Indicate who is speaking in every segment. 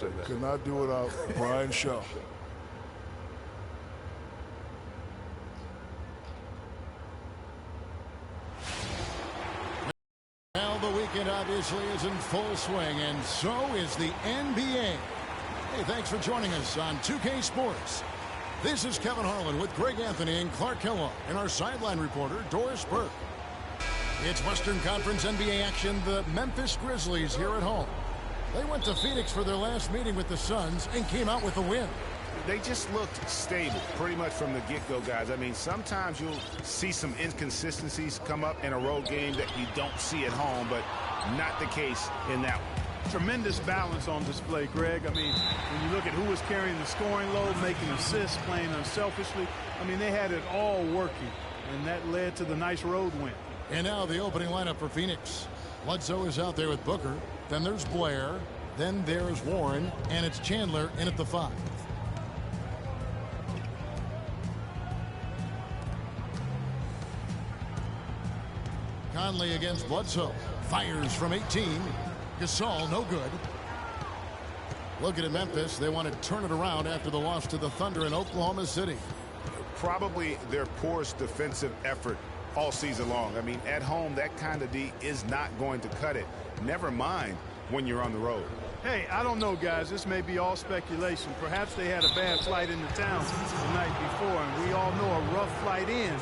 Speaker 1: Could not do without Brian Shaw.
Speaker 2: Well, the weekend obviously is in full swing, and so is the NBA. Hey, thanks for joining us on 2K Sports. This is Kevin Harlan with Greg Anthony and Clark Kellogg and our sideline reporter, Doris Burke. It's Western Conference NBA action. The Memphis Grizzlies here at home. They went to Phoenix for their last meeting with the Suns and came out with a win.
Speaker 3: They just looked stable pretty much from the get-go, guys. I mean, sometimes you'll see some inconsistencies come up in a road game that you don't see at home, but not the case in that one.
Speaker 4: Tremendous balance on display, Greg. I mean, when you look at who was carrying the scoring load, making assists, playing unselfishly, I mean, they had it all working, and that led to the nice road win.
Speaker 2: And now the opening lineup for Phoenix. Bledsoe is out there with Booker. Then there's Blair. Then there's Warren. And it's Chandler in at the 5. Conley against Bledsoe. Fires from 18. Gasol, no good. Looking at Memphis, they want to turn it around after the loss to the Thunder in Oklahoma City.
Speaker 3: Probably their poorest defensive effort all season long. I mean, at home, that kind of D is not going to cut it. Never mind when you're on the road.
Speaker 4: Hey, I don't know, guys. This may be all speculation. Perhaps they had a bad flight into town the night before, and we all know a rough flight in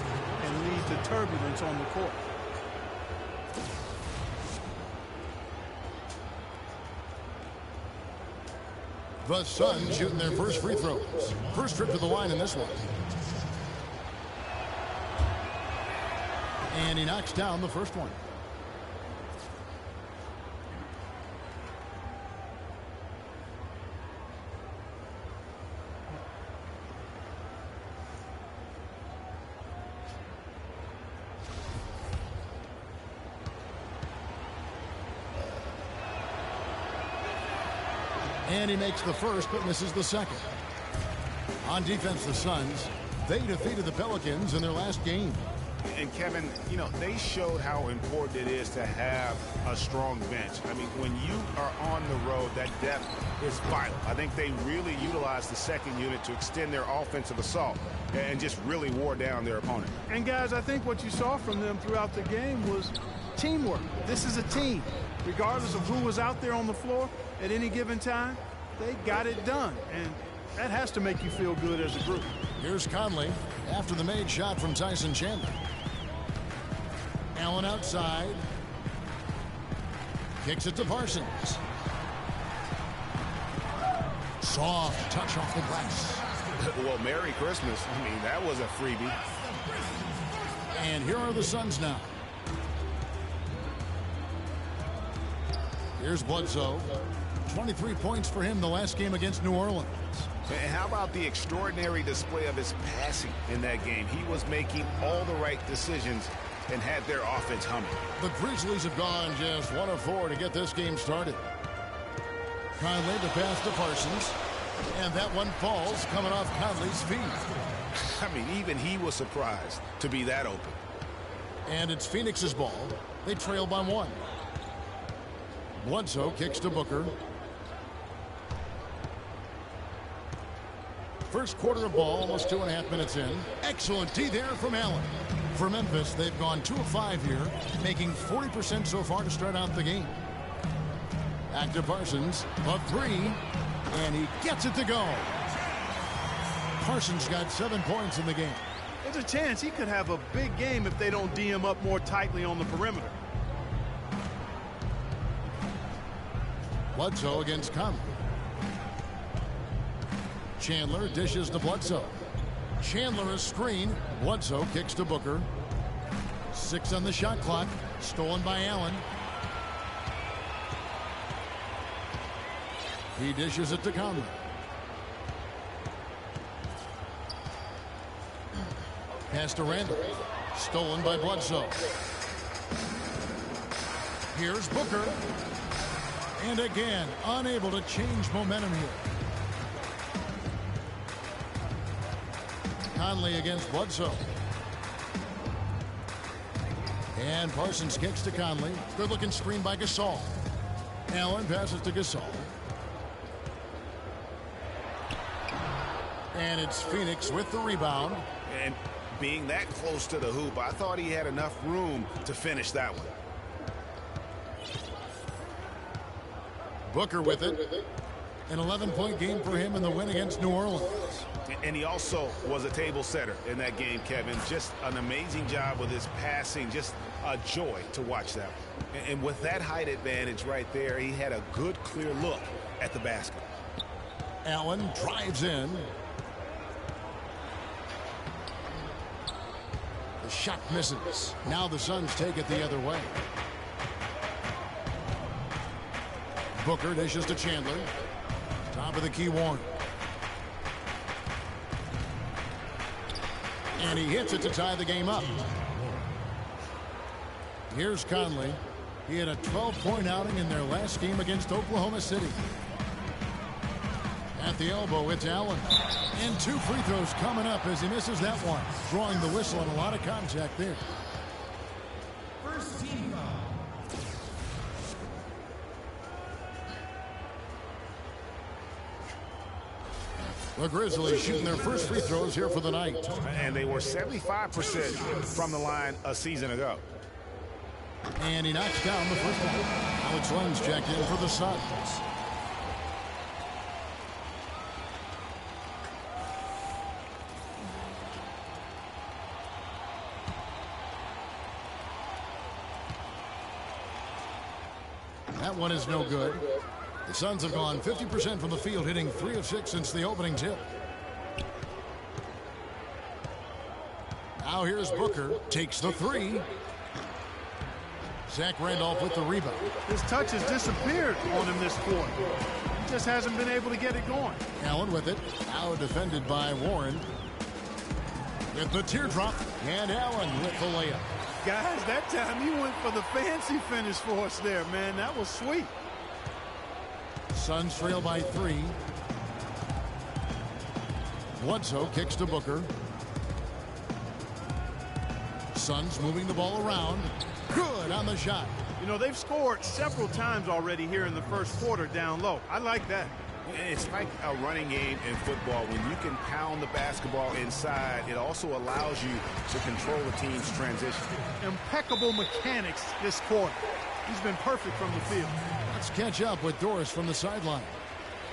Speaker 4: can lead to turbulence on the court.
Speaker 2: The Suns shooting their first free throws. First trip to the line in this one. And he knocks down the first one. And he makes the first, but misses the second. On defense, the Suns, they defeated the Pelicans in their last game.
Speaker 3: And Kevin, you know, they showed how important it is to have a strong bench. I mean, when you are on the road, that depth is vital. I think they really utilized the second unit to extend their offensive assault and just really wore down their opponent.
Speaker 4: And guys, I think what you saw from them throughout the game was teamwork. This is a team. Regardless of who was out there on the floor at any given time, they got it done. And that has to make you feel good as a group.
Speaker 2: Here's Conley after the made shot from Tyson Chandler. Allen outside. Kicks it to Parsons. Soft touch off the glass.
Speaker 3: Well, Merry Christmas. I mean, that was a freebie.
Speaker 2: And here are the Suns now. Here's Bledsoe. 23 points for him the last game against New Orleans.
Speaker 3: And how about the extraordinary display of his passing in that game? He was making all the right decisions and had their offense humming.
Speaker 2: The Grizzlies have gone just 1 of 4 to get this game started. Conley to pass to Parsons. And that one falls coming off Conley's feet.
Speaker 3: I mean, even he was surprised to be that open.
Speaker 2: And it's Phoenix's ball. They trail by 1. Bledsoe kicks to Booker. First quarter of ball, almost 2.5 minutes in. Excellent D there from Allen. For Memphis, they've gone 2 of 5 here, making 40% so far to start out the game. Back to Parsons, a 3, and he gets it to go. Parsons got 7 points in the game.
Speaker 4: There's a chance he could have a big game if they don't D him up more tightly on the perimeter.
Speaker 2: Bledsoe against Conley. Chandler dishes to Bledsoe. Chandler a screen. Bledsoe kicks to Booker. 6 on the shot clock. Stolen by Allen. He dishes it to Conley. Pass to Randall. Stolen by Bledsoe. Here's Booker. And again, unable to change momentum here. Conley against Bledsoe. And Parsons kicks to Conley. Good looking screen by Gasol. Allen passes to Gasol. And it's Phoenix with the rebound.
Speaker 3: And being that close to the hoop, I thought he had enough room to finish that one.
Speaker 2: Booker with it. An 11-point game for him in the win against New Orleans.
Speaker 3: And he also was a table setter in that game, Kevin. Just an amazing job with his passing. Just a joy to watch that one. And with that height advantage right there, he had a good, clear look at the basket.
Speaker 2: Allen drives in. The shot misses. Now the Suns take it the other way. Booker dishes to Chandler. Top of the key, Warren. And he hits it to tie the game up. Here's Conley. He had a 12-point outing in their last game against Oklahoma City. At the elbow, it's Allen. And 2 free throws coming up as he misses that one. Drawing the whistle and a lot of contact there.
Speaker 5: First team foul.
Speaker 2: The Grizzlies shooting their first free throws here for the night.
Speaker 3: And they were 75% from the line a season ago.
Speaker 2: And he knocks down the first one. Alex Len's checked in for the Suns. That one is no good. The Suns have gone 50% from the field, hitting 3 of 6 since the opening tip. Now here's Booker. Takes the 3. Zach Randolph with the rebound.
Speaker 4: His touch has disappeared on him this quarter. He just hasn't been able to get it going.
Speaker 2: Allen with it. Now defended by Warren. With the teardrop. And Allen with the layup.
Speaker 4: Guys, that time he went for the fancy finish for us there, man. That was sweet.
Speaker 2: Suns trail by 3. Bledsoe kicks to Booker. Suns moving the ball around. Good on the shot.
Speaker 4: You know, they've scored several times already here in the first quarter down low. I like that.
Speaker 3: It's like a running game in football. When you can pound the basketball inside, it also allows you to control the team's transition.
Speaker 4: Impeccable mechanics this quarter. He's been perfect from the field.
Speaker 2: Let's catch up with Doris from the sideline.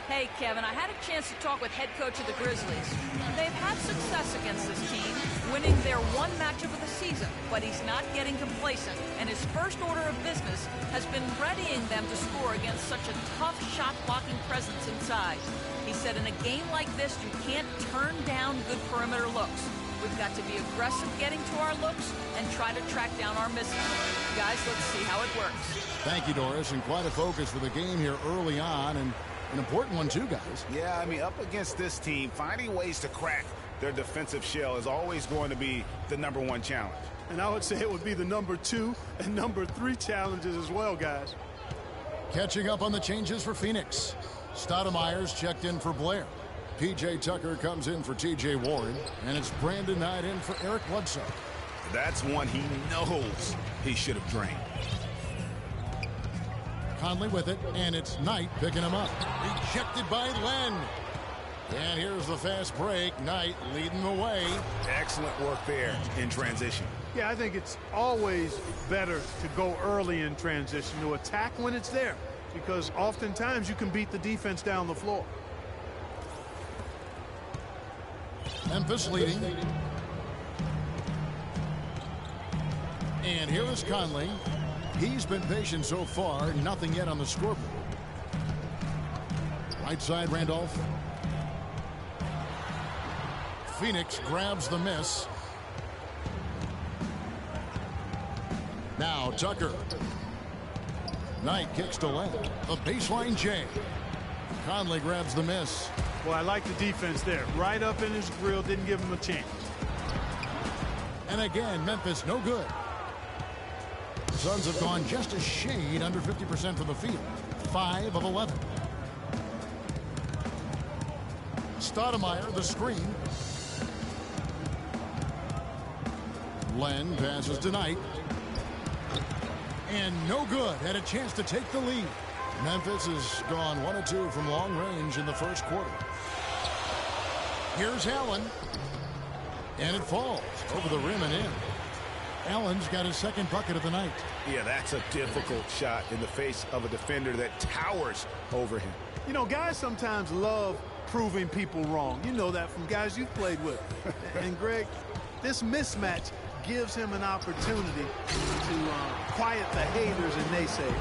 Speaker 6: Hey, Kevin, I had a chance to talk with head coach of the Grizzlies. They've had success against this team, winning their one matchup of the season, but he's not getting complacent, and his first order of business has been readying them to score against such a tough shot-blocking presence inside. He said in a game like this, you can't turn down good perimeter looks. We've got to be aggressive getting to our looks and try to track down our misses. Guys, let's see how it works.
Speaker 2: Thank you, Doris, and quite a focus for the game here early on, and an important one too, guys.
Speaker 3: Yeah, I mean, up against this team, finding ways to crack their defensive shell is always going to be the #1 challenge.
Speaker 4: And I would say it would be the #2 and #3 challenges as well, guys.
Speaker 2: Catching up on the changes for Phoenix. Stoudemire's checked in for Blair. P.J. Tucker comes in for T.J. Warren, and it's Brandon Knight in for Eric Bledsoe.
Speaker 3: That's one he knows he should have drained.
Speaker 2: Conley with it, and it's Knight picking him up. Rejected by Len. And here's the fast break. Knight leading the way.
Speaker 3: Excellent work there in transition.
Speaker 4: Yeah, I think it's always better to go early in transition, to attack when it's there, because oftentimes you can beat the defense down the floor.
Speaker 2: Memphis leading. And here is Conley. He's been patient so far. Nothing yet on the scoreboard. Right side, Randolph. Phoenix grabs the miss. Now Tucker. Knight kicks to Len. The baseline J. Conley grabs the miss.
Speaker 4: Well, I like the defense there. Right up in his grill, didn't give him a chance.
Speaker 2: And again, Memphis no good. Suns have gone just a shade under 50% from the field. 5 of 11. Stoudemire, the screen. Len passes to Knight. And no good. Had a chance to take the lead. Memphis has gone 1 of 2 from long range in the first quarter. Here's Allen. And it falls over the rim and in. Allen's got his second bucket of the night.
Speaker 3: Yeah, that's a difficult shot in the face of a defender that towers over him.
Speaker 4: You know, guys sometimes love proving people wrong. You know that from guys you've played with. And, Greg, this mismatch gives him an opportunity to quiet the haters and naysayers.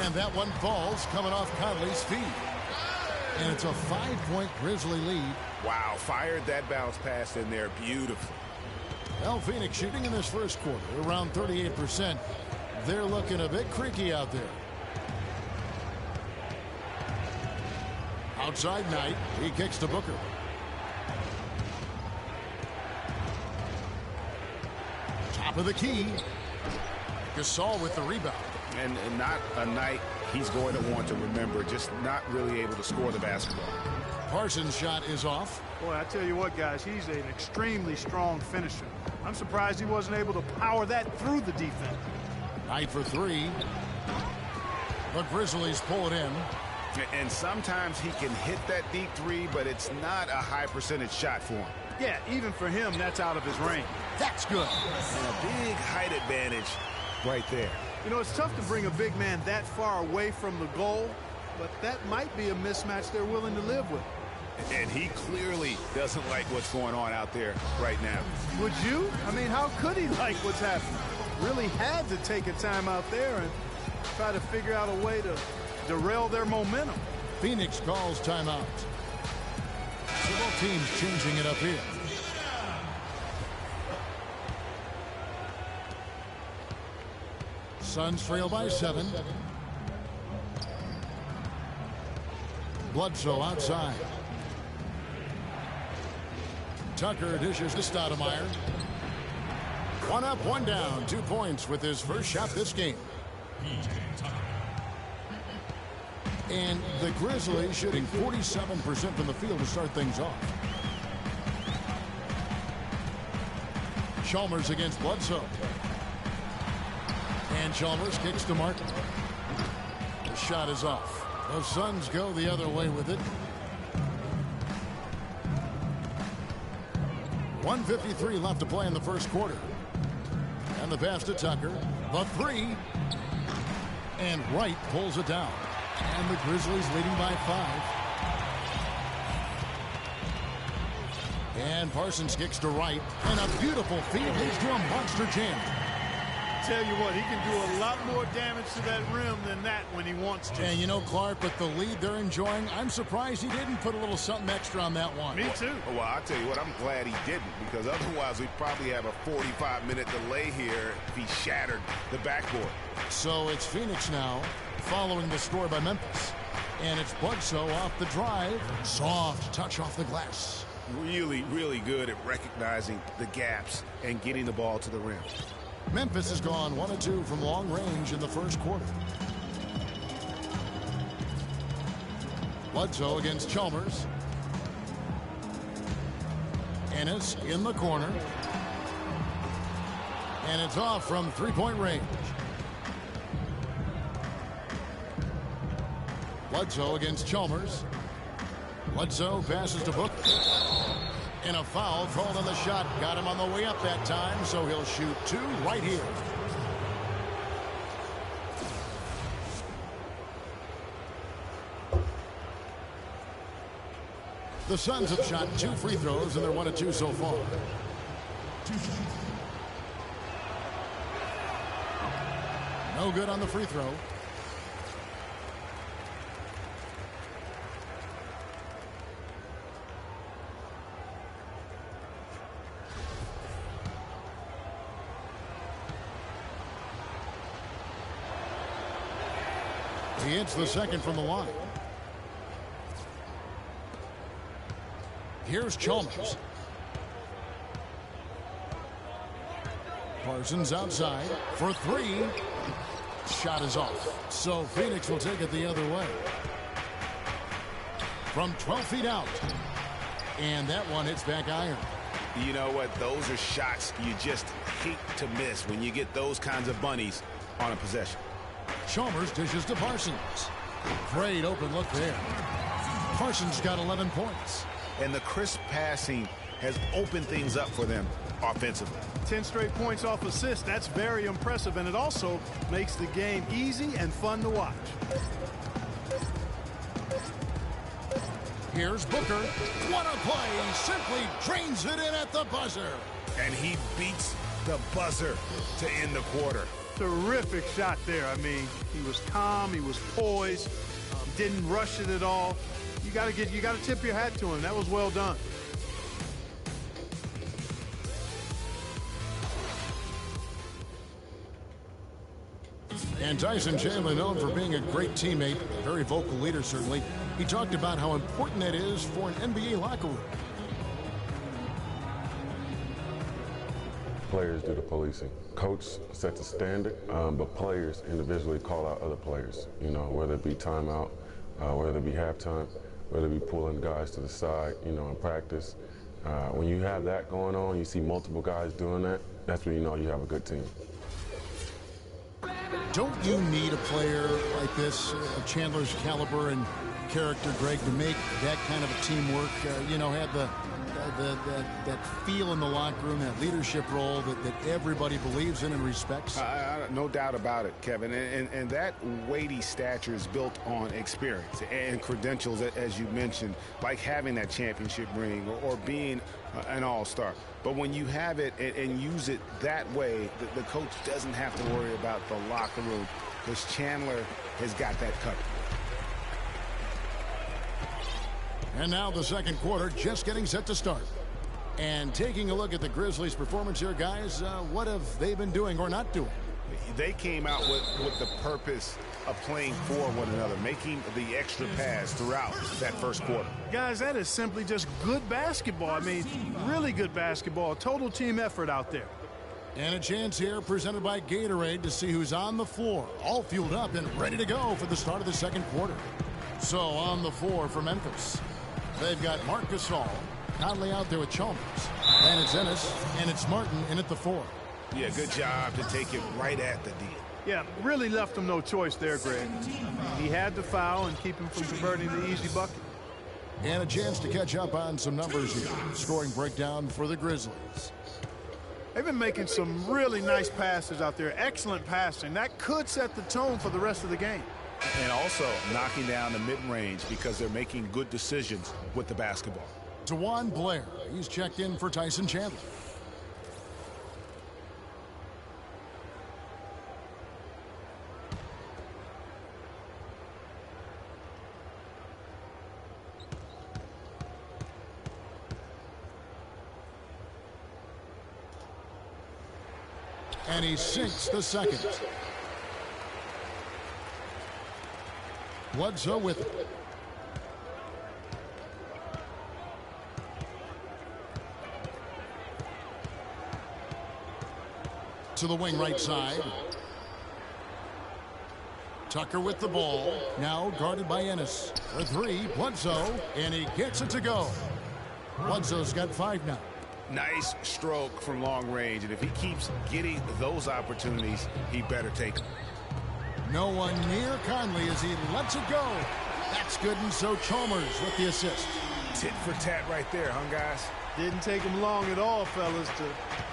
Speaker 2: And that one falls coming off Conley's feet. And it's a 5-point Grizzly lead.
Speaker 3: Wow, fired that bounce pass in there beautifully.
Speaker 2: Well, Phoenix shooting in this first quarter around 38%. They're looking a bit creaky out there. Outside Knight. He kicks to Booker. Top of the key. Gasol with the rebound.
Speaker 3: And not a night he's going to want to remember, just not really able to score the basketball.
Speaker 2: Parsons' shot is off.
Speaker 4: Boy, I tell you what, guys, he's an extremely strong finisher. I'm surprised he wasn't able to power that through the defense.
Speaker 2: Knight for three. The Grizzlies pull it in.
Speaker 3: And sometimes he can hit that deep three, but it's not a high percentage shot for him.
Speaker 4: Yeah, even for him, that's out of his range.
Speaker 2: That's good.
Speaker 3: And a big height advantage right there.
Speaker 4: You know, it's tough to bring a big man that far away from the goal, but that might be a mismatch they're willing to live with.
Speaker 3: And he clearly doesn't like what's going on out there right now.
Speaker 4: Would you? I mean, how could he like what's happening? Really had to take a time out there and try to figure out a way to derail their momentum.
Speaker 2: Phoenix calls timeout. So both teams changing it up here. Suns trail by 7. Bledsoe outside. Tucker dishes to Stoudemire. 1 up, 1 down. 2 points with his first shot this game. And the Grizzlies shooting 47% from the field to start things off. Chalmers against Bledsoe. And Chalmers kicks to Martin. The shot is off. The Suns go the other way with it. 1:53 left to play in the first quarter. And the pass to Tucker. The three. And Wright pulls it down. And the Grizzlies leading by 5. And Parsons kicks to Wright. And a beautiful feed leads to a monster jam.
Speaker 4: Tell you what, he can do a lot more damage to that rim than that when he wants to.
Speaker 2: And you know, Clark, with the lead they're enjoying, I'm surprised he didn't put a little something extra on that one.
Speaker 4: Me too.
Speaker 3: Well, I'll tell you what, I'm glad he didn't, because otherwise we'd probably have a 45-minute delay here if he shattered the backboard.
Speaker 2: So it's Phoenix now, following the score by Memphis. And it's Bledsoe off the drive. Soft touch off the glass.
Speaker 3: Really, really good at recognizing the gaps and getting the ball to the rim.
Speaker 2: Memphis has gone 1 of 2 from long range in the first quarter. Bledsoe against Chalmers. Ennis in the corner. And it's off from 3-point range. Bledsoe against Chalmers. Bledsoe passes to Booker. And a foul called on the shot. Got him on the way up that time, so he'll shoot 2 right here. The Suns have shot 2 free throws, and they're 1 of 2 so far. No good on the free throw. He hits the second from the line. Here's Chalmers. Parsons outside for 3. Shot is off. So Phoenix will take it the other way. From 12 feet out. And that one hits back iron.
Speaker 3: You know what? Those are shots you just hate to miss when you get those kinds of bunnies on a possession.
Speaker 2: Chalmers dishes to Parsons. Great open look there. Parsons got 11 points.
Speaker 3: And the crisp passing has opened things up for them offensively.
Speaker 4: 10 straight points off assists. That's very impressive, and it also makes the game easy and fun to watch.
Speaker 2: Here's Booker. What a play. He simply drains it in at the buzzer.
Speaker 3: And he beats the buzzer to end the quarter.
Speaker 4: Terrific shot there. I mean, he was calm, he was poised, didn't rush it at all. You got to tip your hat to him. That was well done.
Speaker 2: And Tyson Chandler, known for being a great teammate, a very vocal leader certainly. He talked about how important it is for an NBA locker room.
Speaker 5: Players do the policing. Coach sets a standard, but players individually call out other players, you know, whether it be timeout, whether it be halftime, whether it be pulling guys to the side, you know, in practice. When you have that going on, you see multiple guys doing that, that's when you know you have a good team.
Speaker 2: Don't you need a player like this, of Chandler's caliber and character, Greg, to make that kind of a teamwork, you know, have that feel in the locker room, that leadership role that everybody believes in and respects?
Speaker 3: No doubt about it, Kevin. And that weighty stature is built on experience and credentials, as you mentioned, like having that championship ring or being an all-star. But when you have it and use it that way, the coach doesn't have to worry about the locker room because Chandler has got that covered.
Speaker 2: And now the second quarter just getting set to start. And taking a look at the Grizzlies' performance here, guys, what have they been doing or not doing?
Speaker 3: They came out with the purpose of playing for one another, making the extra pass throughout that first quarter.
Speaker 4: Guys, that is simply just good basketball. I mean, really good basketball. Total team effort out there.
Speaker 2: And a chance here presented by Gatorade to see who's on the floor, all fueled up and ready to go for the start of the second quarter. So on the floor for Memphis, they've got Marc Gasol, Conley out there with Chalmers. Then it's Ennis, and it's Martin in at the 4.
Speaker 3: Yeah, good job to take it right at the D.
Speaker 4: Yeah, really left him no choice there, Greg. He had to foul and keep him from converting the easy bucket.
Speaker 2: And a chance to catch up on some numbers here. Scoring breakdown for the Grizzlies.
Speaker 4: They've been making some really nice passes out there. Excellent passing. That could set the tone for the rest of the game.
Speaker 3: And also knocking down the mid-range because they're making good decisions with the basketball.
Speaker 2: DeJuan Blair, he's checked in for Tyson Chandler. And he sinks the second. Bledsoe with it. To the wing right side. Tucker with the ball. Now guarded by Ennis. The 3, Bledsoe, and he gets it to go. Bledsoe's got 5 now.
Speaker 3: Nice stroke from long range, and if he keeps getting those opportunities, he better take them.
Speaker 2: No one near Conley as he lets it go. That's good, and so Chalmers with the assist.
Speaker 3: Tit for tat right there, huh, guys?
Speaker 4: Didn't take him long at all, fellas, to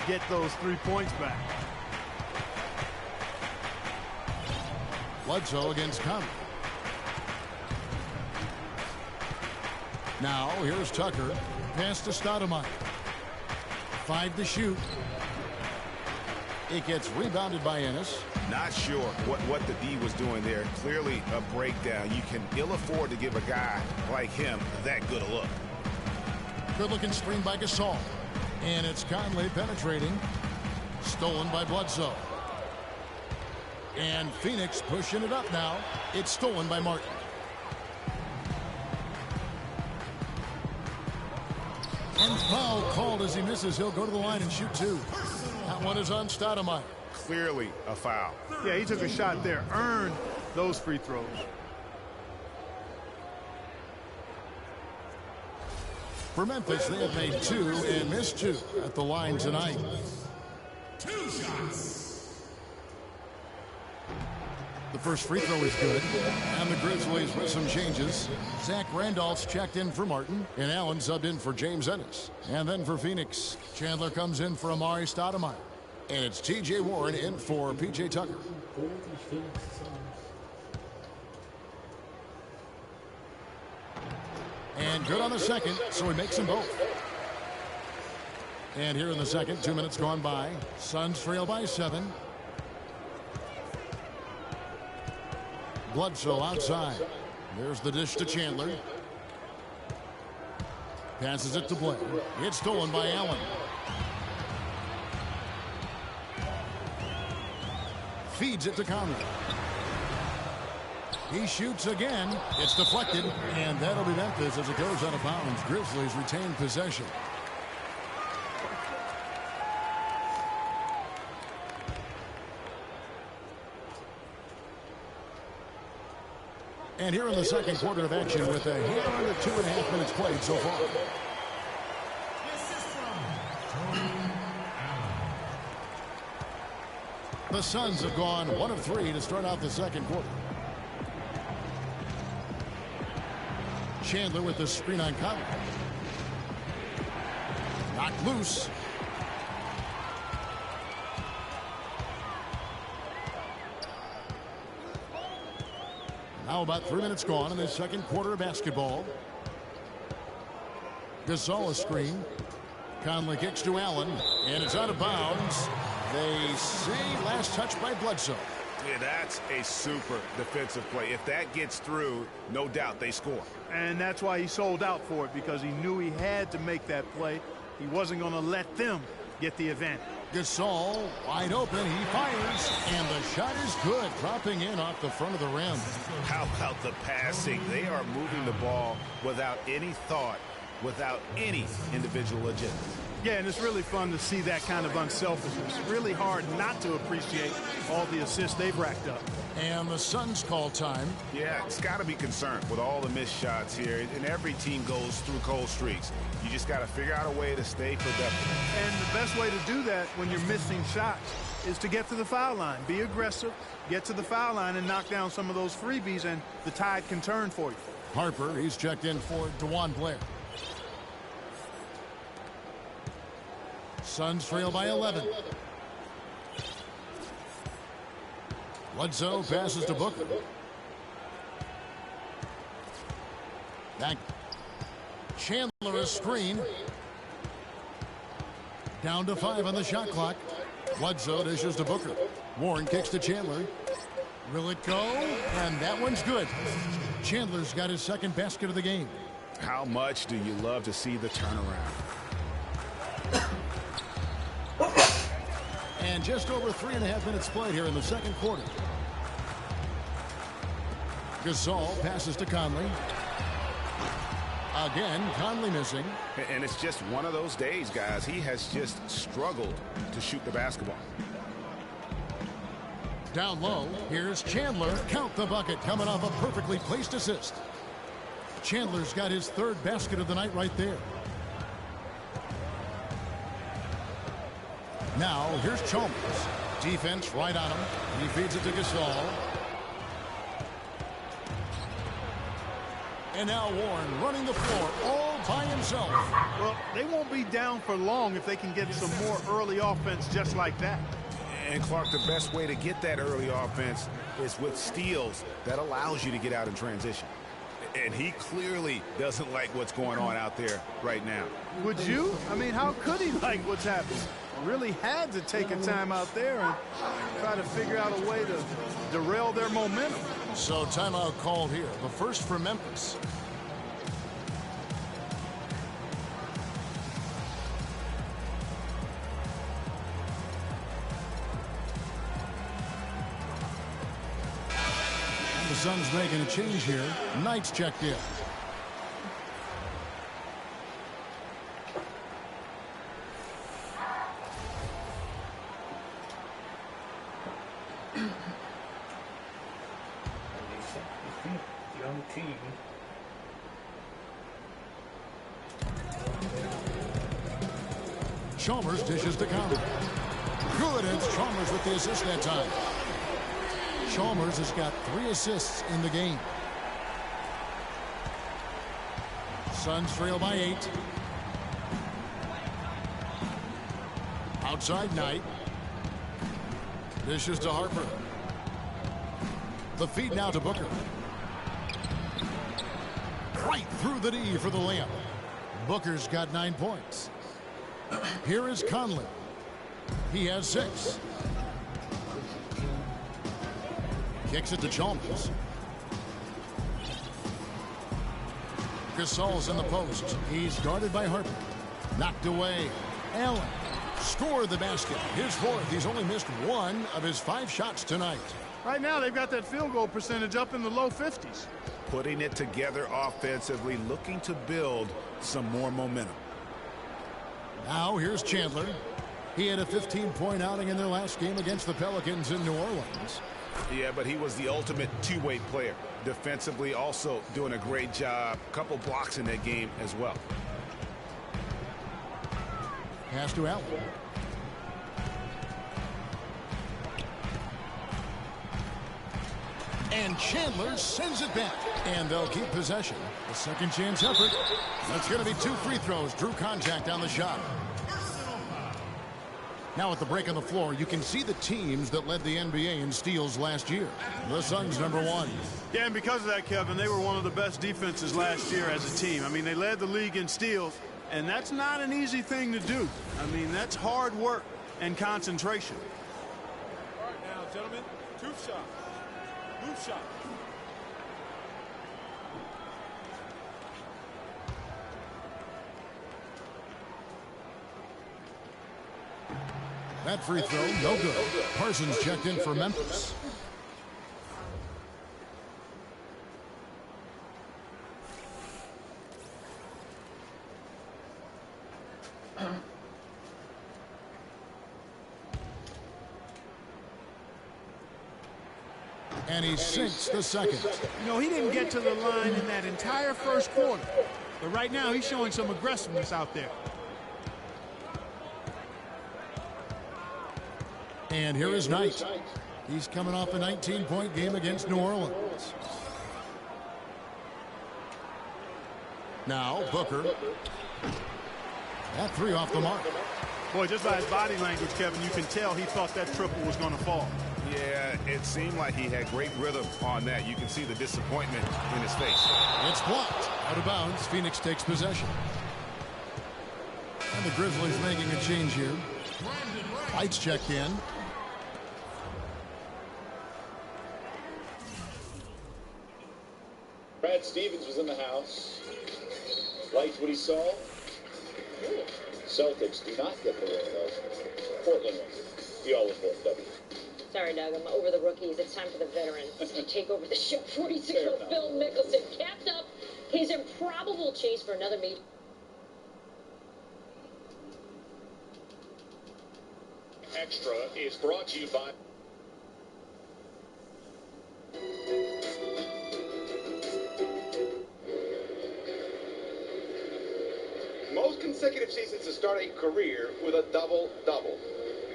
Speaker 4: get those 3 points back.
Speaker 2: Bledsoe against Conley. Now here's Tucker. Pass to Stoudemire. 5 to shoot. It gets rebounded by Ennis.
Speaker 3: Not sure what the D was doing there. Clearly a breakdown. You can ill afford to give a guy like him that good a look.
Speaker 2: Good looking screen by Gasol. And it's Conley penetrating. Stolen by Bledsoe. And Phoenix pushing it up now. It's stolen by Martin. And foul called as he misses. He'll go to the line and shoot 2. That one is on Stoudemire.
Speaker 3: Clearly a foul.
Speaker 4: Yeah, he took a shot there. Earned those free throws.
Speaker 2: For Memphis, they have made 2 and missed 2 at the line tonight.
Speaker 7: 2 shots.
Speaker 2: The first free throw is good. And the Grizzlies with some changes. Zach Randolph's checked in for Martin. And Allen subbed in for James Ennis. And then for Phoenix, Chandler comes in for Amari Stoudemire. And it's T.J. Warren in for P.J. Tucker. And good on the second, so he makes them both. And here in the second, 2 minutes gone by. Suns trail by 7. Bledsoe outside. There's the dish to Chandler. Passes it to Blair. It's stolen by Allen. Feeds it to Conley. He shoots again. It's deflected. And that'll be Memphis as it goes out of bounds. Grizzlies retain possession. And here in the second quarter of action with a hair under 2.5 minutes played so far. The Suns have gone 1 of 3 to start out the second quarter. Chandler with the screen on Conley. Knocked loose. Now about 3 minutes gone in the second quarter of basketball. Gasol a screen. Conley kicks to Allen, and it's out of bounds. They say last touch by Bledsoe.
Speaker 3: Yeah, that's a super defensive play. If that gets through, no doubt they score.
Speaker 4: And that's why he sold out for it, because he knew he had to make that play. He wasn't going to let them get the advantage.
Speaker 2: Gasol wide open. He fires, and the shot is good, dropping in off the front of the rim.
Speaker 3: How about the passing? They are moving the ball without any thought, without any individual agenda.
Speaker 4: Yeah, and it's really fun to see that kind of unselfishness. Really hard not to appreciate all the assists they've racked up.
Speaker 2: And the Suns call time.
Speaker 3: Yeah, it's got to be concerned with all the missed shots here. And every team goes through cold streaks. You just got to figure out a way to stay productive.
Speaker 4: And the best way to do that when you're missing shots is to get to the foul line. Be aggressive, get to the foul line, and knock down some of those freebies, and the tide can turn for you.
Speaker 2: Harper, he's checked in for DeJuan Blair. Suns trail by 11. Bledsoe passes to Booker. Back. Chandler a screen. Down to 5 on the shot clock. Bledsoe dishes to Booker. Warren kicks to Chandler. Will it go? And that one's good. Chandler's got his second basket of the game.
Speaker 3: How much do you love to see the turnaround?
Speaker 2: And just over 3.5 minutes played here in the second quarter. Gasol passes to Conley. Again, Conley missing.
Speaker 3: And it's just one of those days, guys. He has just struggled to shoot the basketball.
Speaker 2: Down low, here's Chandler. Count the bucket, coming off a perfectly placed assist. Chandler's got his third basket of the night right there. Now, here's Chalmers. Defense right on him. He feeds it to Gasol. And now Warren running the floor all by himself.
Speaker 4: Well, they won't be down for long if they can get some more early offense just like that.
Speaker 3: And Clark, the best way to get that early offense is with steals that allows you to get out in transition. And he clearly doesn't like what's going on out there right now.
Speaker 4: Would you? I mean, how could he like what's happening? Really had to take a time out there and try to figure out a way to derail their momentum.
Speaker 2: So timeout called here. The first for Memphis. And the Suns making a change here. Knight's checked in. Chalmers dishes to Conley. Good, it's Chalmers with the assist that time. Chalmers has got 3 assists in the game. Suns trail by 8. Outside Knight. Dishes to Harper. The feed now to Booker. Right through the D for the layup. Booker's got 9 points. Here is Conley. He has 6. Kicks it to Chalmers. Gasol's in the post. He's guarded by Harper. Knocked away. Allen scored the basket. His 4th. He's only missed 1 of his 5 shots tonight.
Speaker 4: Right now, they've got that field goal percentage up in the low 50s.
Speaker 3: Putting it together offensively, looking to build some more momentum.
Speaker 2: Now here's Chandler. He had a 15-point outing in their last game against the Pelicans in New Orleans.
Speaker 3: Yeah, but he was the ultimate two-way player. Defensively, also doing a great job. Couple blocks in that game as well.
Speaker 2: Pass to Allen. And Chandler sends it back. And they'll keep possession. A second chance effort. That's going to be 2 free throws. Drew contact on the shot. Now at the break on the floor, you can see the teams that led the NBA in steals last year. The Suns #1.
Speaker 4: Yeah, and because of that, Kevin, they were one of the best defenses last year as a team. I mean, they led the league in steals, and that's not an easy thing to do. I mean, that's hard work and concentration.
Speaker 1: All right, now, gentlemen, 2 shots. Move shot.
Speaker 2: That free throw, no good. Parsons checked in for Memphis. And he sinks the second.
Speaker 4: You know, he didn't get to the line in that entire first quarter. But right now, he's showing some aggressiveness out there.
Speaker 2: And here is Knight. He's coming off a 19-point game against New Orleans. Now, Booker. That 3 off the mark.
Speaker 4: Boy, just by his body language, Kevin, you can tell he thought that triple was going to fall.
Speaker 3: Yeah, it seemed like he had great rhythm on that. You can see the disappointment in his face.
Speaker 2: It's blocked. Out of bounds. Phoenix takes possession. And the Grizzlies making a change here. Lights checked in.
Speaker 7: Brad Stevens was in the house. Liked what he saw. Celtics do not get the win, though. Portland wins. You always win, W.
Speaker 8: Sorry, Doug. I'm over the rookies. It's time for the veterans to take over the show. 46-year-old Phil Mickelson capped up his improbable chase for another meet.
Speaker 7: Extra is brought to you by...
Speaker 9: Most consecutive seasons to start a career with a double-double.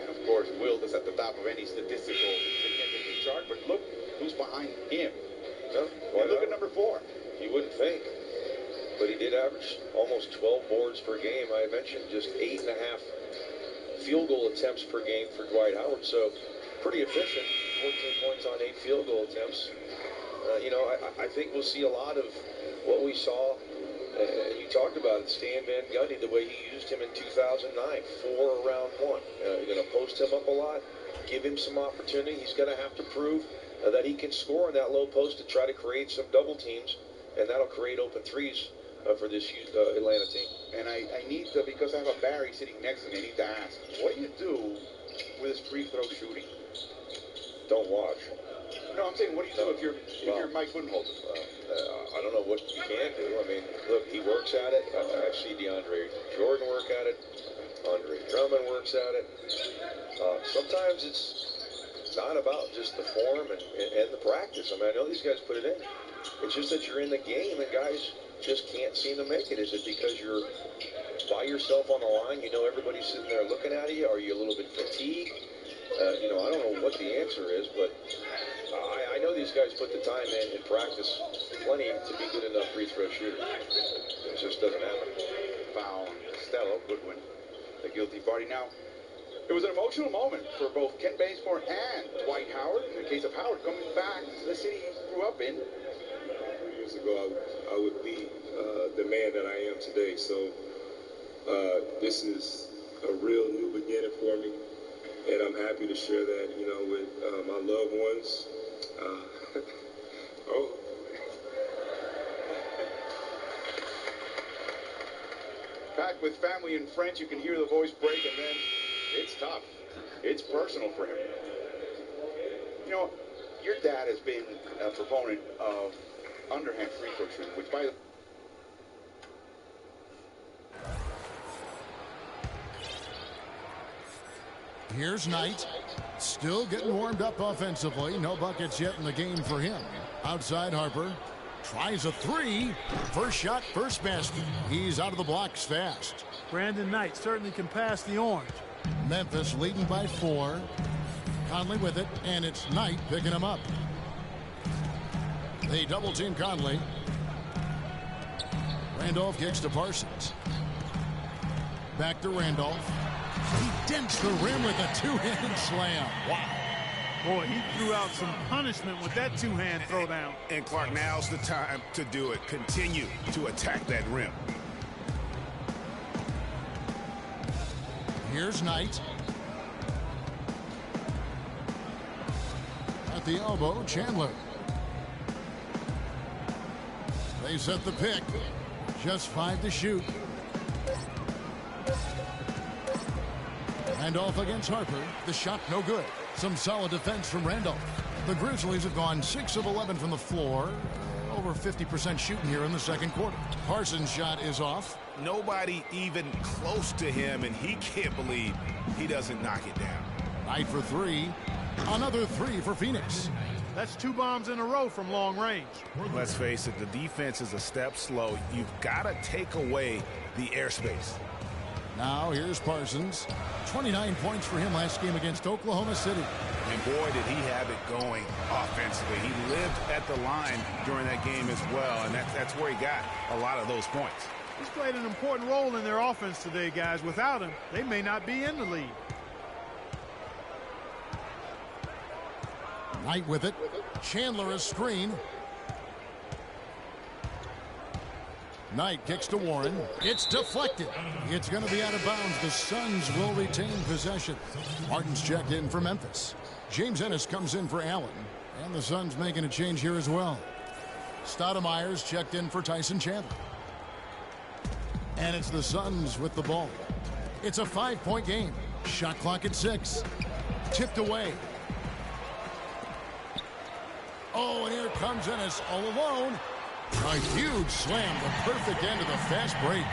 Speaker 9: And, of course, Wilt is at the top of any statistical significant chart, but look who's behind him.
Speaker 10: Well,
Speaker 9: look at number 4.
Speaker 10: You wouldn't think, but he did average almost 12 boards per game. I mentioned just 8.5 field goal attempts per game for Dwight Howard, so pretty efficient. 14 points on 8 field goal attempts. I think we'll see a lot of what we saw. You talked about it, Stan Van Gundy, the way he used him in 2009, 4 around 1. You're going to post him up a lot, give him some opportunity. He's going to have to prove that he can score in that low post to try to create some double teams, and that'll create open threes for this Atlanta team.
Speaker 9: And I need to, because I have a Barry sitting next to me, I need to ask, what do you do with his free throw shooting?
Speaker 10: Don't watch.
Speaker 9: No, I'm saying, what do you do if you're Mike Budenholzer?
Speaker 10: I don't know what you can do. I mean, look, he works at it. I see DeAndre Jordan work at it. Andre Drummond works at it. Sometimes it's not about just the form and the practice. I mean, I know these guys put it in. It's just that you're in the game and guys just can't seem to make it. Is it because you're by yourself on the line? You know everybody's sitting there looking at you. Are you a little bit fatigued? I don't know what the answer is, but I know these guys put the time in practice plenty to be good enough free throw shooter. It just doesn't happen.
Speaker 9: Foul on Costello. Goodwin, the guilty party now. It was an emotional moment for both Kent Bazemore and Dwight Howard. In the case of Howard, coming back to the city he grew up in.
Speaker 11: 3 years ago, I would be the man that I am today. So this is a real new beginning for me, and I'm happy to share that, you know, with my loved ones.
Speaker 9: Back with family and friends, you can hear the voice break, and then it's tough. It's personal for him. You know, your dad has been a proponent of underhand free throw shooting, which by the
Speaker 2: Here's Knight, still getting warmed up offensively. No buckets yet in the game for him. Outside Harper, tries a three. First shot, first basket. He's out of the blocks fast.
Speaker 4: Brandon Knight certainly can pass the orange.
Speaker 2: Memphis leading by 4. Conley with it, and it's Knight picking him up. They double team Conley. Randolph kicks to Parsons. Back to Randolph. He dents the rim with a two-handed slam. Wow.
Speaker 4: Boy, he threw out some punishment with that two-hand throwdown.
Speaker 3: And Clark, now's the time to do it. Continue to attack that rim.
Speaker 2: Here's Knight. At the elbow, Chandler. They set the pick. Just 5 to shoot. Randolph against Harper. The shot no good. Some solid defense from Randolph. The Grizzlies have gone 6 of 11 from the floor. Over 50% shooting here in the second quarter. Parsons' shot is off.
Speaker 3: Nobody even close to him, and he can't believe he doesn't knock it down.
Speaker 2: Knight for 3. Another 3 for Phoenix.
Speaker 4: That's 2 bombs in a row from long range.
Speaker 3: Let's face it, the defense is a step slow. You've got to take away the airspace.
Speaker 2: Now here's Parsons. 29 points for him last game against Oklahoma City.
Speaker 3: And boy, did he have it going offensively. He lived at the line during that game as well, and that's where he got a lot of those points.
Speaker 4: He's played an important role in their offense today, guys. Without him, they may not be in the lead.
Speaker 2: Knight with it. Chandler a screen. Knight kicks to Warren. It's deflected. It's going to be out of bounds. The Suns will retain possession. Martin's checked in for Memphis. James Ennis comes in for Allen. And the Suns making a change here as well. Stoudemire's checked in for Tyson Chandler. And it's the Suns with the ball. It's a 5-point game. Shot clock at 6. Tipped away. Oh, and here comes Ennis all alone. A huge slam, the perfect end of the fast break.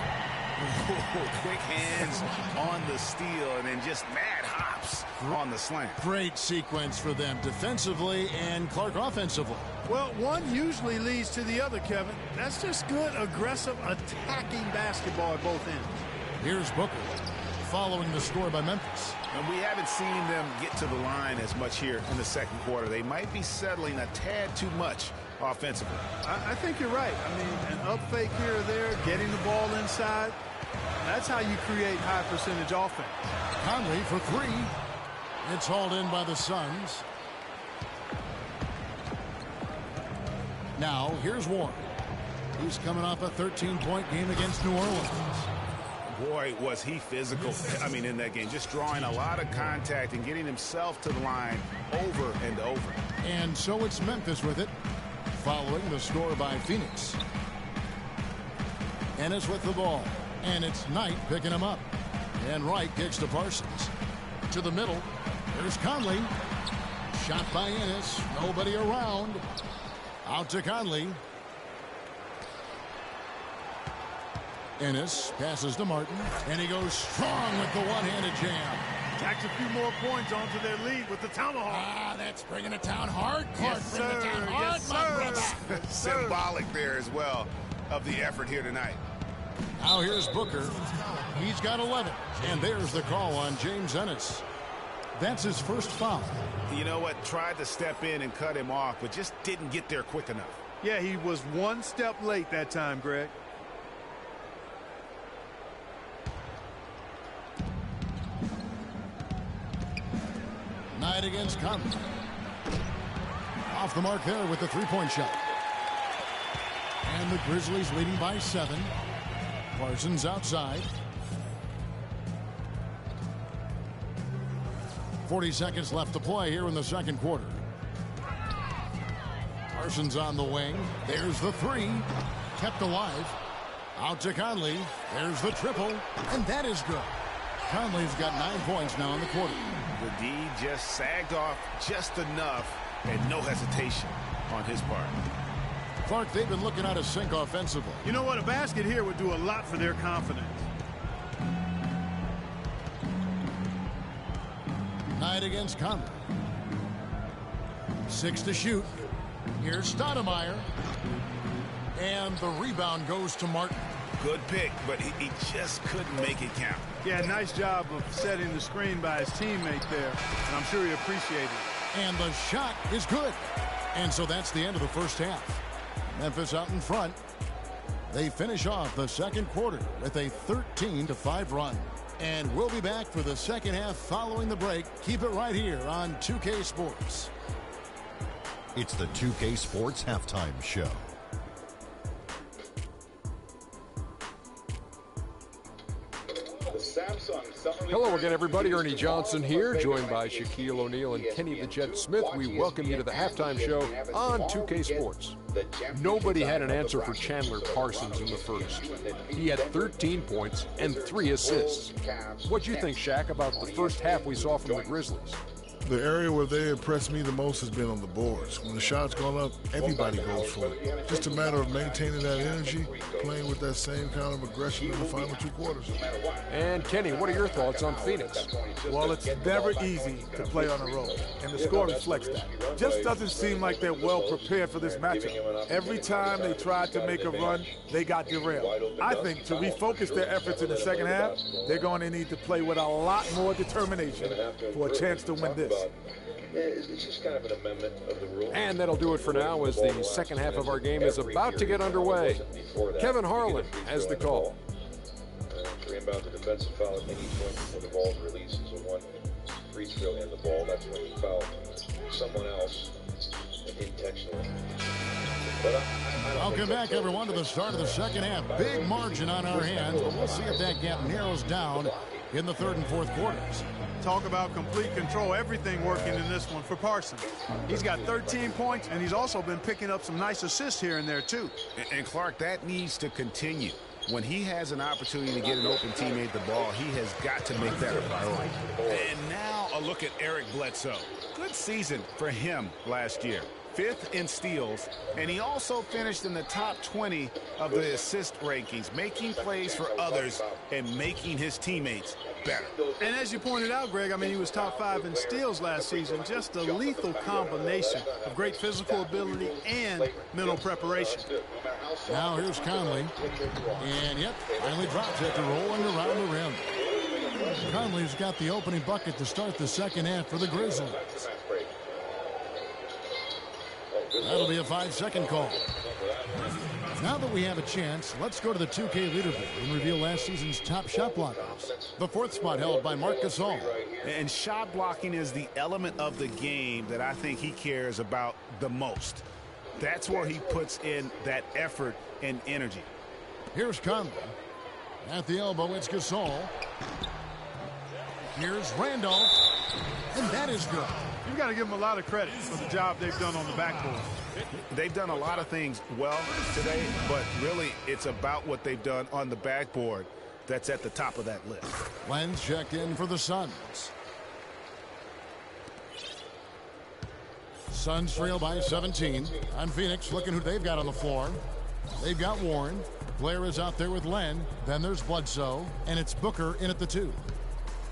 Speaker 3: Quick hands on the steal, and then just mad hops on the slam.
Speaker 2: Great sequence for them defensively and Clark offensively.
Speaker 4: Well, one usually leads to the other, Kevin. That's just good, aggressive, attacking basketball at both ends.
Speaker 2: Here's Booker following the score by Memphis.
Speaker 3: And we haven't seen them get to the line as much here in the second quarter. They might be settling a tad too much offensively.
Speaker 4: I think you're right. I mean, an up fake here or there, getting the ball inside. That's how you create high percentage offense.
Speaker 2: Conley for 3. It's hauled in by the Suns. Now, here's Warren. He's coming off a 13-point game against New Orleans.
Speaker 3: Boy, was he physical, I mean, in that game. Just drawing a lot of contact and getting himself to the line over and over.
Speaker 2: And so it's Memphis with it, following the score by Phoenix. Ennis with the ball. And it's Knight picking him up. And Wright kicks to Parsons. To the middle. There's Conley. Shot by Ennis. Nobody around. Out to Conley. Ennis passes to Martin, and he goes strong with the one-handed jam.
Speaker 4: Tacks a few more points onto their lead with the tomahawk.
Speaker 2: Ah, that's bringing it down hard. Clark,
Speaker 4: Yes,
Speaker 2: bring it down hard,
Speaker 4: yes,
Speaker 2: my brother.
Speaker 3: Symbolic there as well of the effort here tonight.
Speaker 2: Now here's Booker. He's got 11, and there's the call on James Ennis. That's his first foul.
Speaker 3: You know what? Tried to step in and cut him off, but just didn't get there quick enough.
Speaker 4: Yeah, he was one step late that time, Greg.
Speaker 2: Knight against Conley. Off the mark there with the three-point shot. And the Grizzlies leading by 7. Parsons outside. 40 seconds left to play here in the second quarter. Parsons on the wing. There's the three. Kept alive. Out to Conley. There's the triple. And that is good. Conley's got 9 points now in the quarter.
Speaker 3: The D just sagged off just enough and no hesitation on his part.
Speaker 2: Clark, they've been looking out of sync offensively.
Speaker 4: You know what? A basket here would do a lot for their confidence.
Speaker 2: Knight against Conley. 6 to shoot. Here's Stoudemire. And the rebound goes to Martin.
Speaker 3: Good pick, but he just couldn't make it count.
Speaker 4: Yeah, nice job of setting the screen by his teammate there, and I'm sure he appreciated it.
Speaker 2: And the shot is good. And so that's the end of the first half. Memphis out in front. They finish off the second quarter with a 13-5 run. And we'll be back for the second half following the break. Keep it right here on 2K Sports.
Speaker 12: It's the 2K Sports Halftime Show.
Speaker 13: Hello again, everybody. Ernie Johnson here, joined by Shaquille O'Neal and Kenny the Jet Smith. We welcome you to the halftime show on 2K Sports. Nobody had an answer for Chandler Parsons in the first. He had 13 points and 3 assists. What do you think, Shaq, about the first half we saw from the Grizzlies?
Speaker 14: The area where they impressed me the most has been on the boards. When the shot's gone up, everybody goes for it. Just a matter of maintaining that energy, playing with that same kind of aggression in the final 2 quarters.
Speaker 13: And Kenny, what are your thoughts on Phoenix?
Speaker 15: Well, it's never easy to play on the road, and the score reflects that. Just doesn't seem like they're well prepared for this matchup. Every time they tried to make a run, they got derailed. I think to refocus their efforts in the second half, they're going to need to play with a lot more determination for a chance to win this.
Speaker 10: Yeah, it's just kind of an amendment of the rule.
Speaker 13: And that'll do it for now as the second half of our game is about to get underway. Kevin Harlan has the call.
Speaker 10: 3 inbounds, a defensive foul at any point before the ball is released. So 1 free throw in the ball. That's when you foul someone else intentionally.
Speaker 2: Welcome back, everyone, to the start of the second half. Big margin on our hands, but we'll see if that gap narrows down in the third and fourth quarters.
Speaker 4: Talk about complete control. Everything working in this one for Parsons. He's got 13 points, and he's also been picking up some nice assists here and there, too.
Speaker 3: And Clark, that needs to continue. When he has an opportunity to get an open teammate the ball, he has got to make that a priority. And now a look at Eric Bledsoe. Good season for him last year. 5th in steals, and he also finished in the top 20 of the assist rankings, making plays for others and making his teammates better.
Speaker 4: And as you pointed out, Greg, I mean, he was top 5 in steals last season. Just a lethal combination of great physical ability and mental preparation.
Speaker 2: Now here's Conley. And, yep, finally drops after rolling around the rim. Conley's got the opening bucket to start the second half for the Grizzlies. That'll be a 5-second call. Now that we have a chance, let's go to the 2K leaderboard and reveal last season's top shot blockers. The 4th spot held by Marc Gasol.
Speaker 3: And shot blocking is the element of the game that I think he cares about the most. That's where he puts in that effort and energy.
Speaker 2: Here's Conley. At the elbow, it's Gasol. Here's Randolph. And that is good.
Speaker 4: You've got to give them a lot of credit for the job they've done on the backboard.
Speaker 3: They've done a lot of things well today, but really it's about what they've done on the backboard that's at the top of that list.
Speaker 2: Lenz checked in for the Suns. Suns trail by 17. On Phoenix, looking who they've got on the floor. They've got Warren. Blair is out there with Len. Then there's Bledsoe, and it's Booker in at the 2.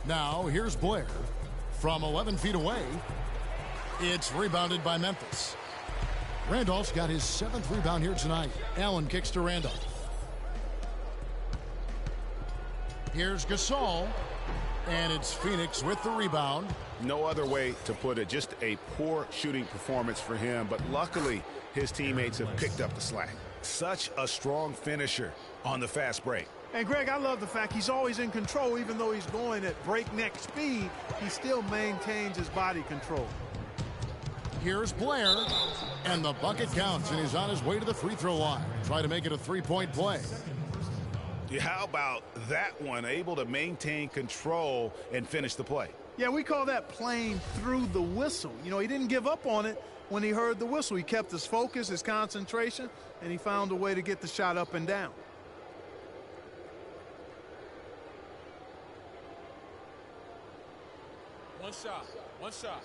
Speaker 2: Now here's Blair. From 11 feet away, it's rebounded by Memphis. Randolph's got his 7th rebound here tonight. Allen kicks to Randolph. Here's Gasol. And it's Phoenix with the rebound.
Speaker 3: No other way to put it. Just a poor shooting performance for him. But luckily, his teammates have picked up the slack. Such a strong finisher on the fast break.
Speaker 4: And, Greg, I love the fact he's always in control. Even though he's going at breakneck speed, he still maintains his body control.
Speaker 2: Here's Blair. And the bucket counts, and he's on his way to the free throw line. Try to make it a three-point play.
Speaker 3: How about that one? Able to maintain control and finish the play.
Speaker 4: Yeah, we call that playing through the whistle. You know, he didn't give up on it when he heard the whistle. He kept his focus, his concentration, and he found a way to get the shot up and down.
Speaker 1: One shot. One shot.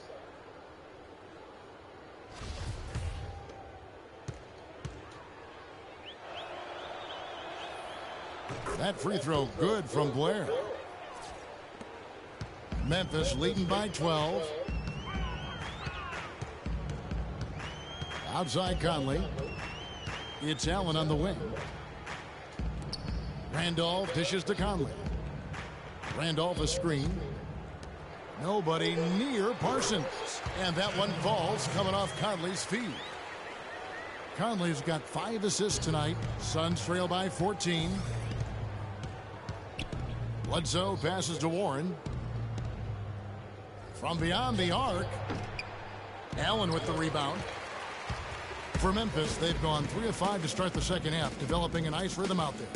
Speaker 2: That free throw good from Blair. Memphis leading by 12. Outside Conley. It's Allen on the wing. Randolph dishes to Conley. Randolph a screen. Nobody near Parsons. And that one falls coming off Conley's feet. Conley's got 5 assists tonight. Suns trail by 14. Bledsoe passes to Warren. From beyond the arc. Allen with the rebound. For Memphis, they've gone 3 of 5 to start the second half, developing a nice rhythm out there.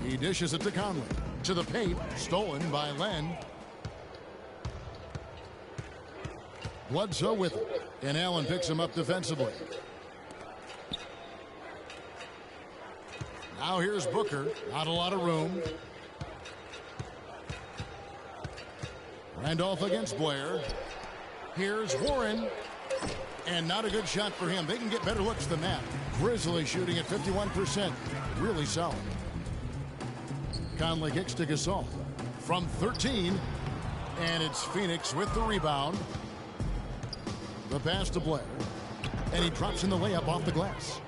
Speaker 2: He dishes it to Conley. To the paint, stolen by Len. Bledsoe with it, and Allen picks him up defensively. Now here's Booker. Not a lot of room. Randolph against Blair. Here's Warren. And not a good shot for him. They can get better looks than that. Grizzlies shooting at 51%. Really solid. Conley kicks to Gasol. From 13. And it's Phoenix with the rebound. The pass to Blair. And he drops in the layup off the glass.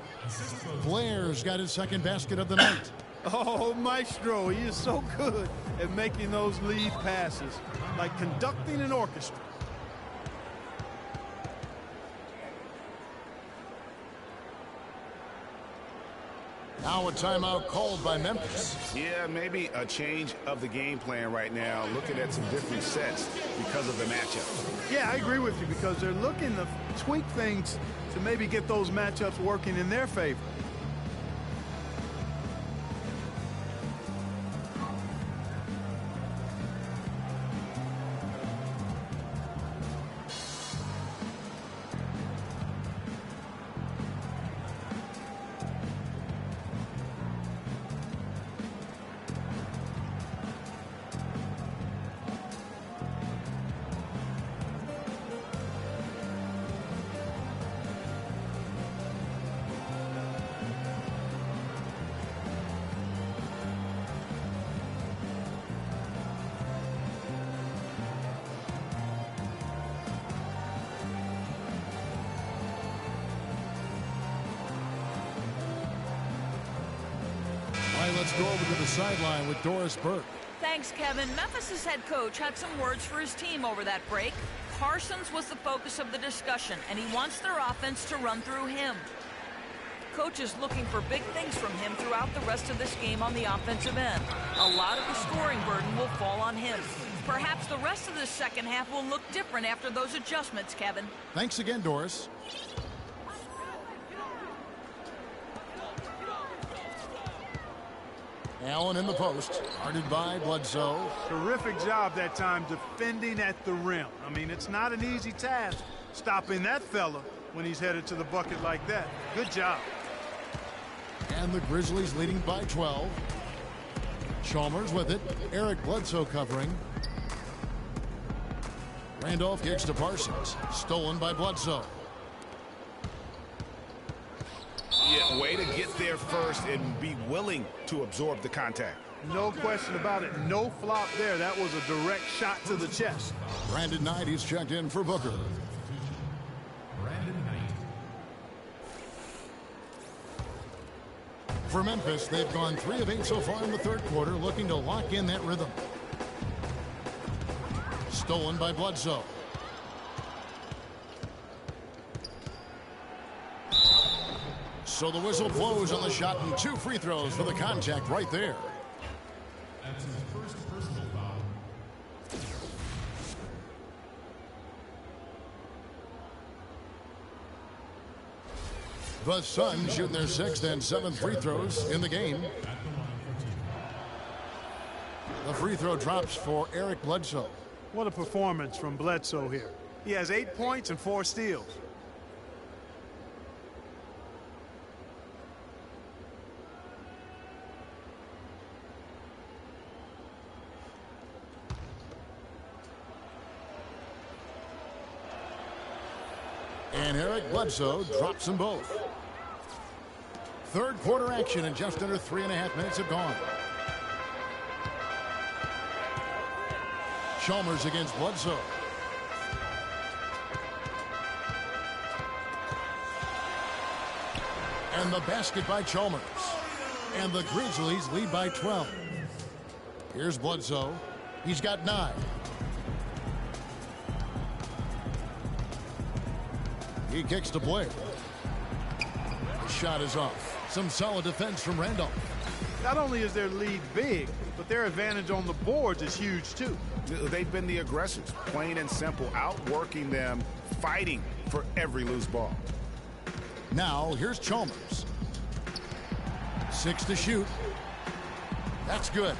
Speaker 2: Blair's got his second basket of the night.
Speaker 4: Oh, Maestro, he is so good at making those lead passes, like conducting an orchestra.
Speaker 2: Now a timeout called by Memphis.
Speaker 3: Yeah, maybe a change of the game plan right now, looking at some different sets because of the matchup.
Speaker 4: Yeah, I agree with you because they're looking to tweak things to maybe get those matchups working in their favor.
Speaker 2: Let's go over to the sideline with Doris Burke.
Speaker 6: Thanks, Kevin. Memphis' head coach had some words for his team over that break. Parsons was the focus of the discussion, and he wants their offense to run through him. Coach is looking for big things from him throughout the rest of this game on the offensive end. A lot of the scoring burden will fall on him. Perhaps the rest of the second half will look different after those adjustments, Kevin.
Speaker 2: Thanks again, Doris. Allen in the post, guarded by Bledsoe.
Speaker 4: Terrific job that time defending at the rim. I mean, it's not an easy task stopping that fella when he's headed to the bucket like that. Good job.
Speaker 2: And the Grizzlies leading by 12. Chalmers with it. Eric Bledsoe covering. Randolph kicks to Parsons. Stolen by Bledsoe.
Speaker 3: Yeah, way to get there first and be willing to absorb the contact.
Speaker 4: No question about it. No flop there. That was a direct shot to the chest.
Speaker 2: Brandon Knight, he's checked in for Booker. For Memphis, they've gone 3 of 8 so far in the third quarter, looking to lock in that rhythm. stolen by Bledsoe. So the whistle blows on the shot and 2 free throws for the contact right there.
Speaker 16: That's his first personal foul.
Speaker 2: The Suns shooting their 6th and 7th free throws in the game. The free throw drops for Eric Bledsoe.
Speaker 4: What a performance from Bledsoe here. He has 8 points and 4 steals.
Speaker 2: And Eric Bledsoe drops them both. Third quarter action, and just under 3.5 minutes have gone. Chalmers against Bledsoe. And the basket by Chalmers. And the Grizzlies lead by 12. Here's Bledsoe. He's got 9. He kicks to Blair. The shot is off. Some solid defense from Randolph.
Speaker 4: Not only is their lead big, but their advantage on the boards is huge too.
Speaker 3: They've been the aggressors, plain and simple, outworking them, fighting for every loose ball.
Speaker 2: Now here's Chalmers. 6 to shoot. That's good.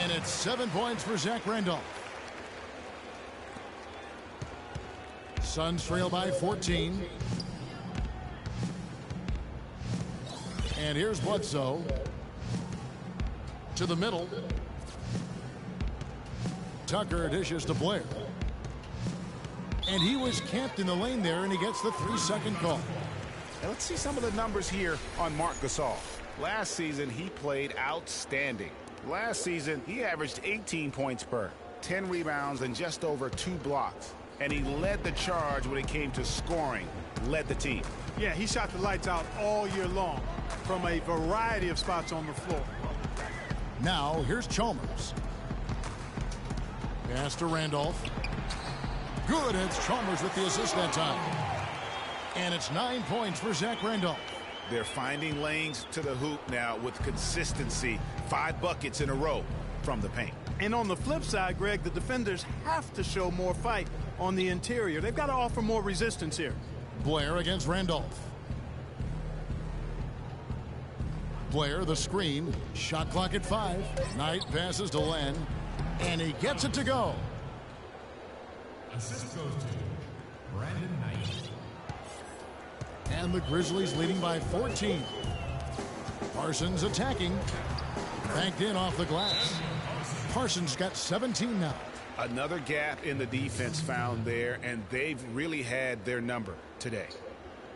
Speaker 2: And it's 7 points for Zach Randolph. Suns trail by 14. And here's Bledsoe. To the middle. Tucker dishes to Blair. And he was camped in the lane there, and he gets the 3-second call.
Speaker 3: Now let's see some of the numbers here on Marc Gasol. Last season, he played outstanding. Last season, he averaged 18 points per, 10 rebounds, and just over 2 blocks. And he led the charge when it came to scoring, led the team.
Speaker 4: Yeah, he shot the lights out all year long from a variety of spots on the floor.
Speaker 2: Now, here's Chalmers. Pass to Randolph. Good, it's Chalmers with the assist that time. And it's 9 points for Zach Randolph.
Speaker 3: They're finding lanes to the hoop now with consistency. 5 buckets in a row from the paint.
Speaker 4: And on the flip side, Greg, the defenders have to show more fight on the interior. They've got to offer more resistance here.
Speaker 2: Blair against Randolph. Blair, the screen. Shot clock at 5. Knight passes to Len. And he gets it to go.
Speaker 16: Assist goes to Brandon Knight.
Speaker 2: And the Grizzlies leading by 14. Parsons attacking. Banked in off the glass. Parsons got 17 now.
Speaker 3: Another gap in the defense found there, and they've really had their number today.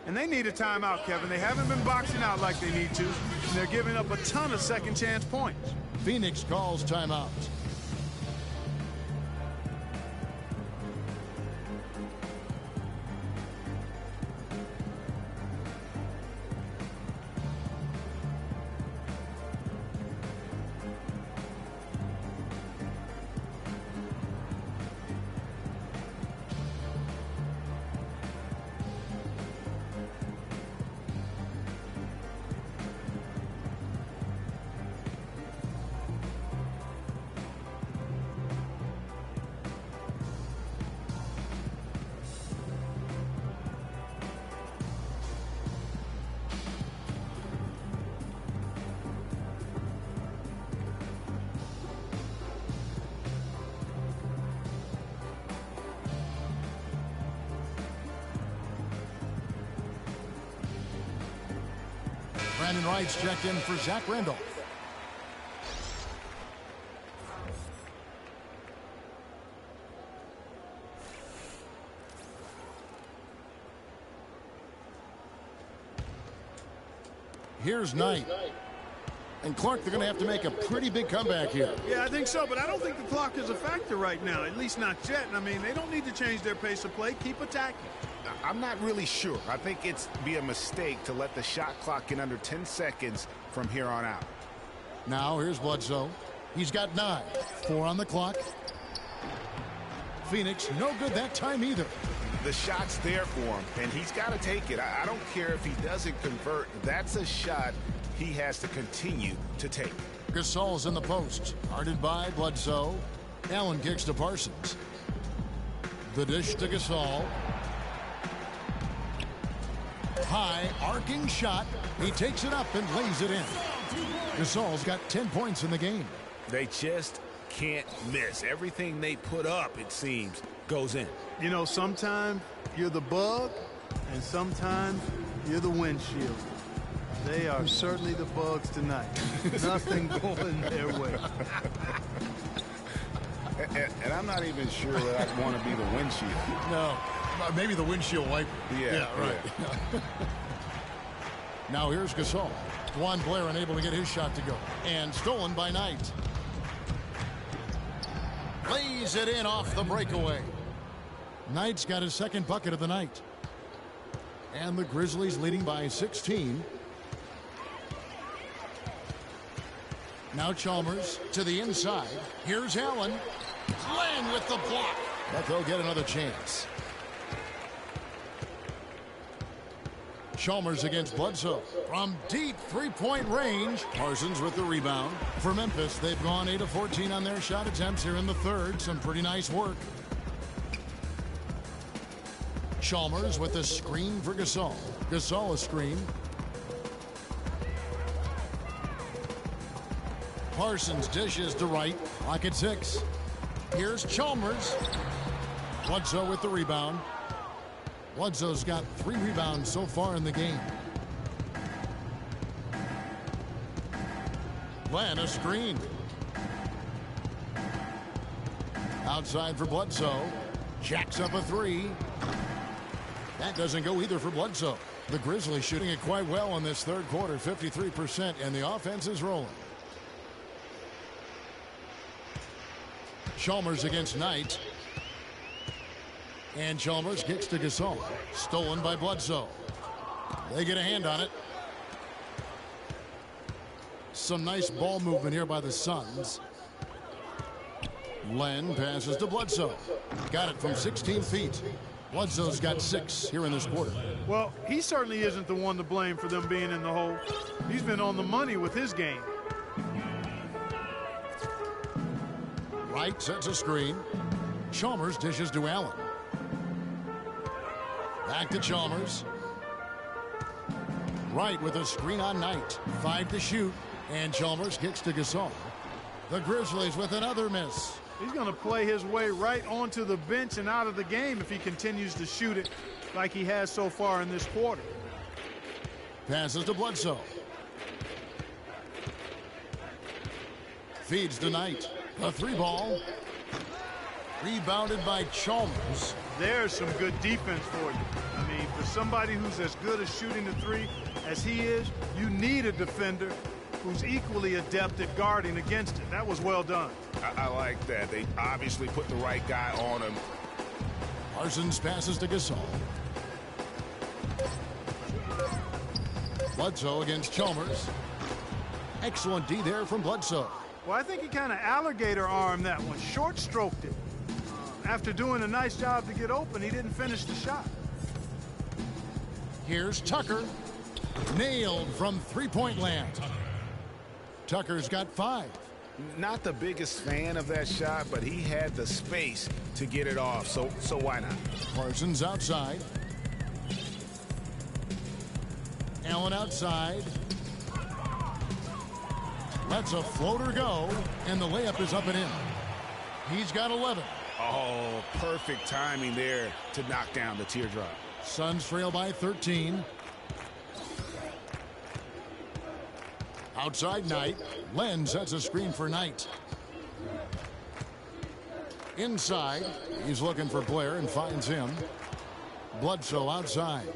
Speaker 4: And they need a timeout, Kevin. They haven't been boxing out like they need to, and they're giving up a ton of second-chance points.
Speaker 2: Phoenix calls timeout. Brandon Wright's checked in for Zach Randolph. Here's Knight. And Clark, they're going to have to make a pretty big comeback here.
Speaker 4: Yeah, I think so, but I don't think the clock is a factor right now, at least not yet. I mean, they don't need to change their pace of play. Keep attacking.
Speaker 3: I'm not really sure. I think it's be a mistake to let the shot clock get under 10 seconds from here on out.
Speaker 2: Now here's Bledsoe. He's got 9. 4 on the clock. Phoenix no good that time either.
Speaker 3: The shot's there for him, and he's got to take it. I don't care if he doesn't convert. That's a shot he has to continue to take.
Speaker 2: Gasol's in the post. Guarded by Bledsoe. Allen kicks to Parsons. The dish to Gasol. High, arcing shot. He takes it up and lays it in. Gasol's got 10 points in the game.
Speaker 3: They just can't miss. Everything they put up, it seems, goes in.
Speaker 4: You know, sometimes you're the bug, and sometimes you're the windshield. They are certainly the bugs tonight. Nothing going their way.
Speaker 3: And I'm not even sure that I'd want to be the windshield.
Speaker 2: No, maybe the windshield wiper.
Speaker 3: Yeah,
Speaker 2: right. Yeah. Now here's Gasol. Juan Blair unable to get his shot to go. And stolen by Knight. Lays it in off the breakaway. Knight's got his second bucket of the night. And the Grizzlies leading by 16. Now Chalmers to the inside. Here's Allen. Len with the block. But they'll get another chance. Chalmers against Bledsoe. From deep three-point range. Parsons with the rebound. For Memphis, they've gone 8 of 14 on their shot attempts here in the third. Some pretty nice work. Chalmers with the screen for Gasol. Gasol a screen. Parsons dishes to Wright. Clock at 6. Here's Chalmers. Bledsoe with the rebound. Bledsoe's got 3 rebounds so far in the game. Len a screen. Outside for Bledsoe. Jacks up a 3. That doesn't go either for Bledsoe. The Grizzlies shooting it quite well in this third quarter, 53%, and the offense is rolling. Chalmers against Knight. And Chalmers kicks to Gasol. Stolen by Bledsoe. They get a hand on it. Some nice ball movement here by the Suns. Len passes to Bledsoe. Got it from 16 feet. Bledsoe's got 6 here in this quarter.
Speaker 4: Well, he certainly isn't the one to blame for them being in the hole. He's been on the money with his game.
Speaker 2: Wright sets a screen. Chalmers dishes to Allen. Back to Chalmers. Wright with a screen on Knight. 5 to shoot. And Chalmers kicks to Gasol. The Grizzlies with another miss.
Speaker 4: He's going to play his way right onto the bench and out of the game if he continues to shoot it like he has so far in this quarter.
Speaker 2: Passes to Bledsoe. Feeds to Knight. A 3-ball. Rebounded by Chalmers.
Speaker 4: There's some good defense for you. I mean, for somebody who's as good at shooting the 3 as he is, you need a defender who's equally adept at guarding against it. That was well done.
Speaker 3: I like that. They obviously put the right guy on him.
Speaker 2: Parsons passes to Gasol. Bledsoe against Chalmers. Excellent D there from Bledsoe.
Speaker 4: Well, I think he kind of alligator armed that one, short stroked it. After doing a nice job to get open, he didn't finish the shot.
Speaker 2: Here's Tucker. Nailed from three-point land. Tucker's got 5.
Speaker 3: Not the biggest fan of that shot, but he had the space to get it off, so why not?
Speaker 2: Parsons outside. Allen outside. Lets a floater go, and the layup is up and in. He's got 11.
Speaker 3: Oh, perfect timing there to knock down the teardrop.
Speaker 2: Suns trail by 13. Outside Knight. Len sets a screen for Knight. Inside. He's looking for Blair and finds him. Bledsoe outside.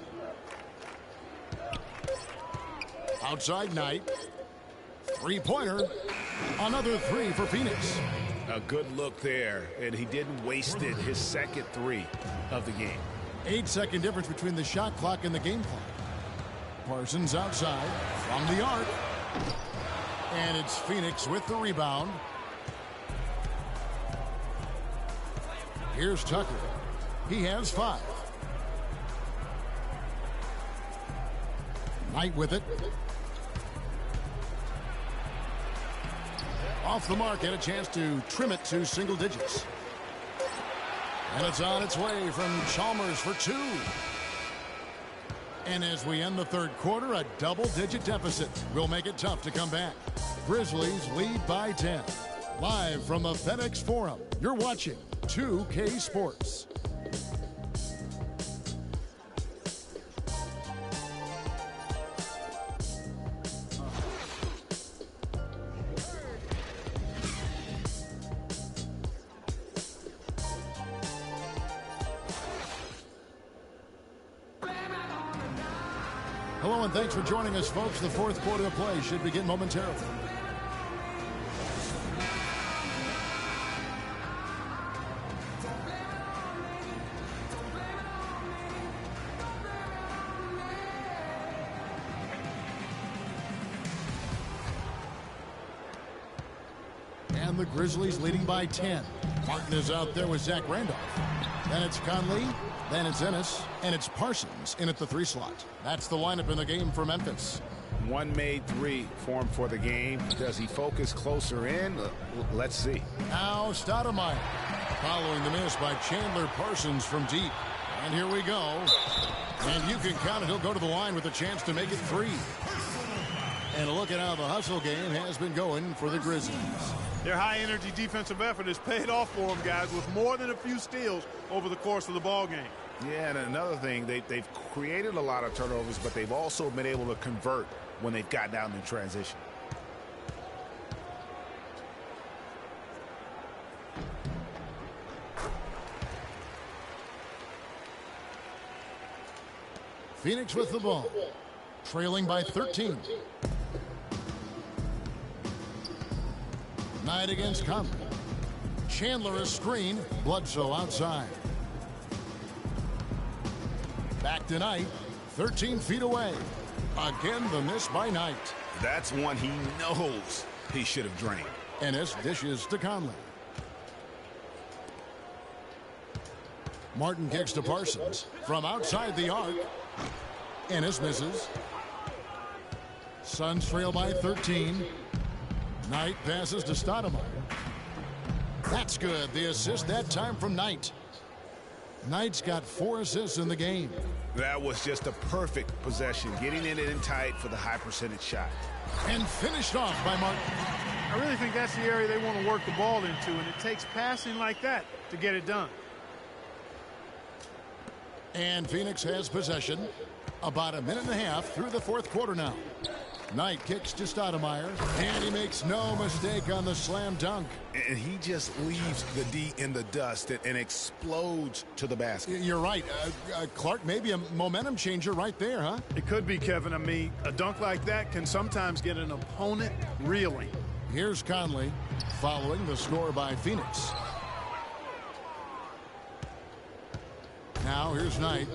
Speaker 2: Outside Knight. Three-pointer. Another 3 for Phoenix.
Speaker 3: A good look there, and he didn't waste it. His second 3 of the game.
Speaker 2: 8-second difference between the shot clock and the game clock. Parsons outside from the arc. And it's Phoenix with the rebound. Here's Tucker. He has 5. Knight with it. Off the mark, and a chance to trim it to single digits. And it's on its way from Chalmers for 2. And as we end the third quarter, a double-digit deficit will make it tough to come back. Grizzlies lead by 10. Live from the FedEx Forum, you're watching 2K Sports. Hello and thanks for joining us, folks. The fourth quarter of play should begin momentarily. And the Grizzlies leading by 10. Martin is out there with Zach Randolph. Then it's Conley. Then it's Ennis, and it's Parsons in at the 3 slot. That's the lineup in the game for Memphis.
Speaker 3: One made 3 formed for the game. Does he focus closer in? Let's see.
Speaker 2: Now Stoudemire following the miss by Chandler Parsons from deep. And here we go. And you can count it. He'll go to the line with a chance to make it 3. And a look at how the hustle game has been going for the Grizzlies.
Speaker 4: Their high-energy defensive effort has paid off for them, guys, with more than a few steals over the course of the ball game.
Speaker 3: Yeah, and another thing, they've created a lot of turnovers, but they've also been able to convert when they've gotten down in transition.
Speaker 2: Phoenix with the ball, trailing by 13. Knight against Conley. Chandler is screen. Bledsoe outside. Back to Knight. 13 feet away. Again, the miss by Knight.
Speaker 3: That's one he knows he should have drained.
Speaker 2: Ennis dishes to Conley. Martin kicks to Parsons. From outside the arc. Ennis misses. Suns trail by 13. Knight passes to Stoudemire. That's good. The assist that time from Knight. Knight's got 4 assists in the game.
Speaker 3: That was just a perfect possession, getting it in tight for the high percentage shot.
Speaker 2: And finished off by Martin.
Speaker 4: I really think that's the area they want to work the ball into, and it takes passing like that to get it done.
Speaker 2: And Phoenix has possession. About a minute and a half through the fourth quarter now. Knight kicks to Stoudemire, and he makes no mistake on the slam dunk.
Speaker 3: And he just leaves the D in the dust and explodes to the basket.
Speaker 2: You're right. Clark, maybe a momentum changer right there, huh?
Speaker 4: It could be, Kevin. I mean, a dunk like that can sometimes get an opponent reeling.
Speaker 2: Here's Conley following the score by Phoenix. Now here's Knight.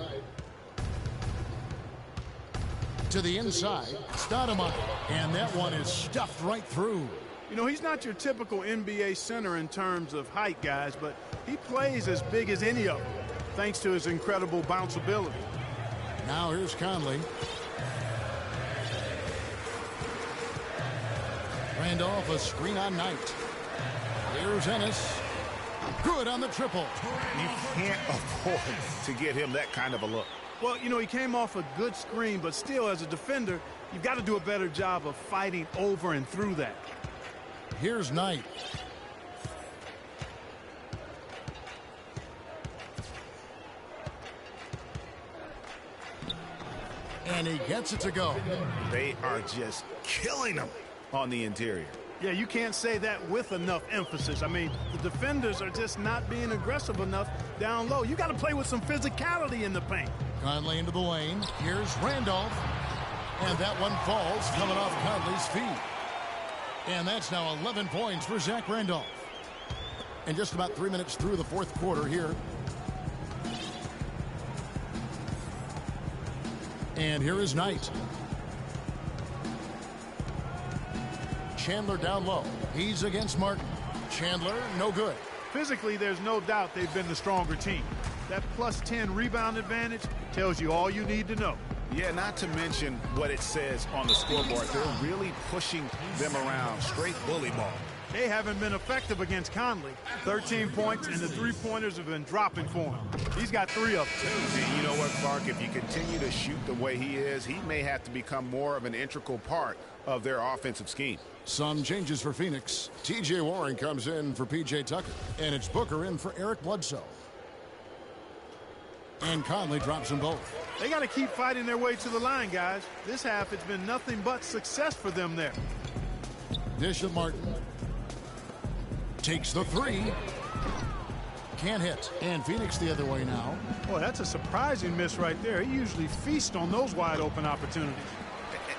Speaker 2: To the inside, Stoudemire, and that one is stuffed right through.
Speaker 4: You know, he's not your typical NBA center in terms of height, guys, but he plays as big as any of them, thanks to his incredible bounceability.
Speaker 2: Now here's Conley. Randolph, a screen on Knight. Here's Ennis. Good on the triple.
Speaker 3: You can't afford to get him that kind of a look.
Speaker 4: Well, you know, he came off a good screen, but still, as a defender, you've got to do a better job of fighting over and through that.
Speaker 2: Here's Knight. And he gets it to go.
Speaker 3: They are just killing him on the interior.
Speaker 4: Yeah, you can't say that with enough emphasis. I mean, the defenders are just not being aggressive enough down low. You got to play with some physicality in the paint.
Speaker 2: Conley into the lane. Here's Randolph. And that one falls, coming off Conley's feet. And that's now 11 points for Zach Randolph. And just about 3 minutes through the fourth quarter here. And here is Knight. Chandler down low. He's against Martin. Chandler, no good.
Speaker 4: Physically, there's no doubt they've been the stronger team. That plus 10 rebound advantage tells you all you need to know.
Speaker 3: Yeah, not to mention what it says on the scoreboard. They're really pushing them around. Straight bully ball.
Speaker 4: They haven't been effective against Conley. 13 points, and the three-pointers have been dropping for him. He's got 3 of them.
Speaker 3: And you know what, Clark? If you continue to shoot the way he is, he may have to become more of an integral part of their offensive scheme.
Speaker 2: Some changes for Phoenix. T.J. Warren comes in for P.J. Tucker, and it's Booker in for Eric Bledsoe. And Conley drops them both.
Speaker 4: They got to keep fighting their way to the line, guys. This half, it's been nothing but success for them there.
Speaker 2: Dish of Martin. Takes the 3. Can't hit. And Phoenix the other way now.
Speaker 4: Boy, that's a surprising miss right there. He usually feasts on those wide open opportunities.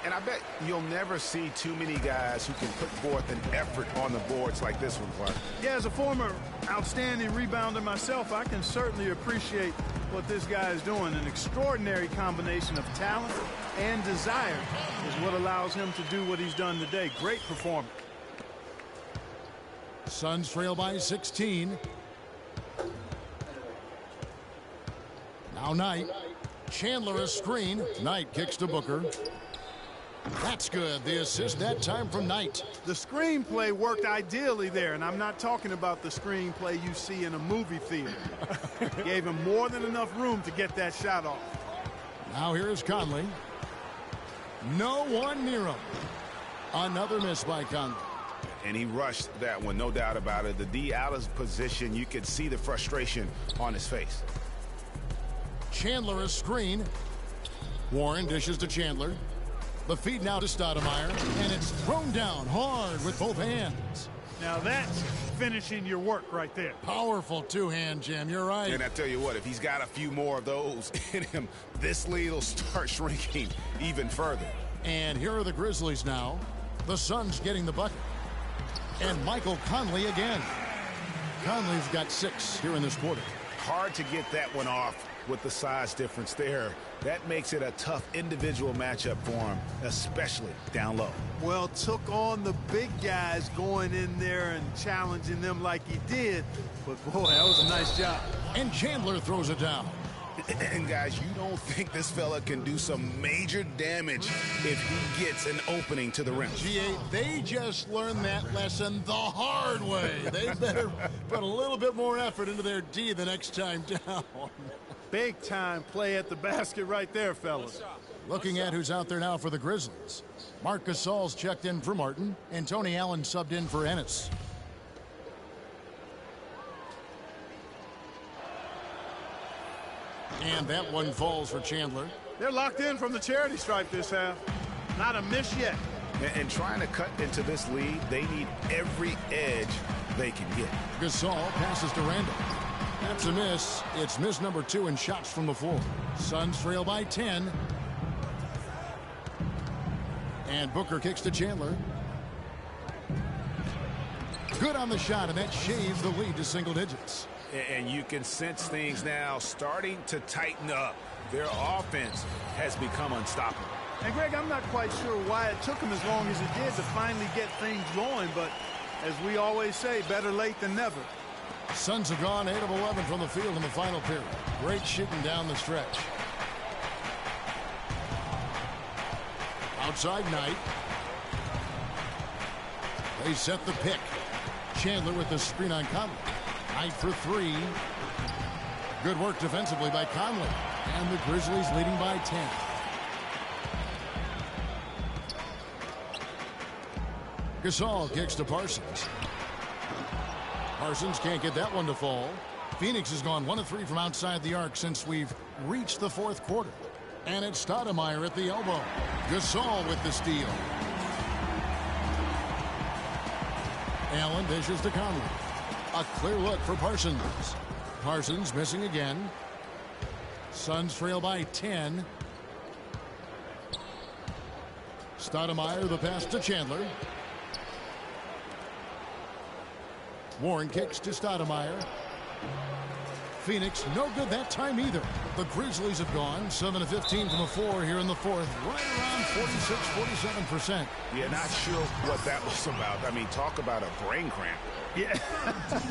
Speaker 3: And I bet you'll never see too many guys who can put forth an effort on the boards like this one, Clark.
Speaker 4: Yeah, as a former outstanding rebounder myself, I can certainly appreciate what this guy is doing. An extraordinary combination of talent and desire is what allows him to do what he's done today. Great performance.
Speaker 2: Suns trail by 16. Now Knight. Chandler a screen. Knight kicks to Booker. That's good. The assist that time from Knight.
Speaker 4: The screenplay worked ideally there, and I'm not talking about the screenplay you see in a movie theater. Gave him more than enough room to get that shot off.
Speaker 2: Now here's Conley. No one near him. Another miss by Conley.
Speaker 3: And he rushed that one, no doubt about it. The D out of position, you could see the frustration on his face.
Speaker 2: Chandler a screen. Warren dishes to Chandler. The feed now to Stoudemire, and it's thrown down hard with both hands.
Speaker 4: Now that's finishing your work right there.
Speaker 2: Powerful two-hand jam, you're right.
Speaker 3: And I tell you what, if he's got a few more of those in him, this lead will start shrinking even further.
Speaker 2: And here are the Grizzlies now. The Suns getting the bucket. And Michael Conley again. Conley's got 6 here in this quarter.
Speaker 3: Hard to get that one off with the size difference there. That makes it a tough individual matchup for him, especially down low.
Speaker 4: Well, took on the big guys going in there and challenging them like he did. But, boy, that was a nice job.
Speaker 2: And Chandler throws it down.
Speaker 3: And, guys, you don't think this fella can do some major damage if he gets an opening to the rim.
Speaker 2: G8, they just learned that lesson the hard way. They better put a little bit more effort into their D the next time down.
Speaker 4: Big time play at the basket right there, fellas.
Speaker 2: Looking at who's out there now for the Grizzlies. Marc Gasol's checked in for Martin, and Tony Allen subbed in for Ennis. And that one falls for Chandler.
Speaker 4: They're locked in from the charity stripe this half. Not a miss yet.
Speaker 3: And trying to cut into this lead, they need every edge they can get.
Speaker 2: Gasol passes to Randall. That's a miss. It's miss number 2 in shots from the floor. Suns trail by 10. And Booker kicks to Chandler. Good on the shot, and that shaves the lead to single digits.
Speaker 3: And you can sense things now starting to tighten up. Their offense has become unstoppable.
Speaker 4: And, Greg, I'm not quite sure why it took them as long as it did to finally get things going, but as we always say, better late than never.
Speaker 2: Suns have gone 8 of 11 from the field in the final period. Great shooting down the stretch. Outside Knight. They set the pick. Chandler with the screen on Conley. Knight for 3. Good work defensively by Conley. And the Grizzlies leading by 10. Gasol kicks to Parsons. Parsons can't get that one to fall. Phoenix has gone 1 of 3 from outside the arc since we've reached the 4th quarter. And it's Stoudemire at the elbow. Gasol with the steal. Allen dishes to Conley. A clear look for Parsons. Parsons missing again. Suns trail by 10. Stoudemire the pass to Chandler. Warren kicks to Stoudemire. Phoenix, no good that time either. The Grizzlies have gone 7 of 15 from the floor here in the fourth, right around 46-47%.
Speaker 3: Yeah, not sure what that was about. I mean, talk about a brain cramp.
Speaker 4: Yeah,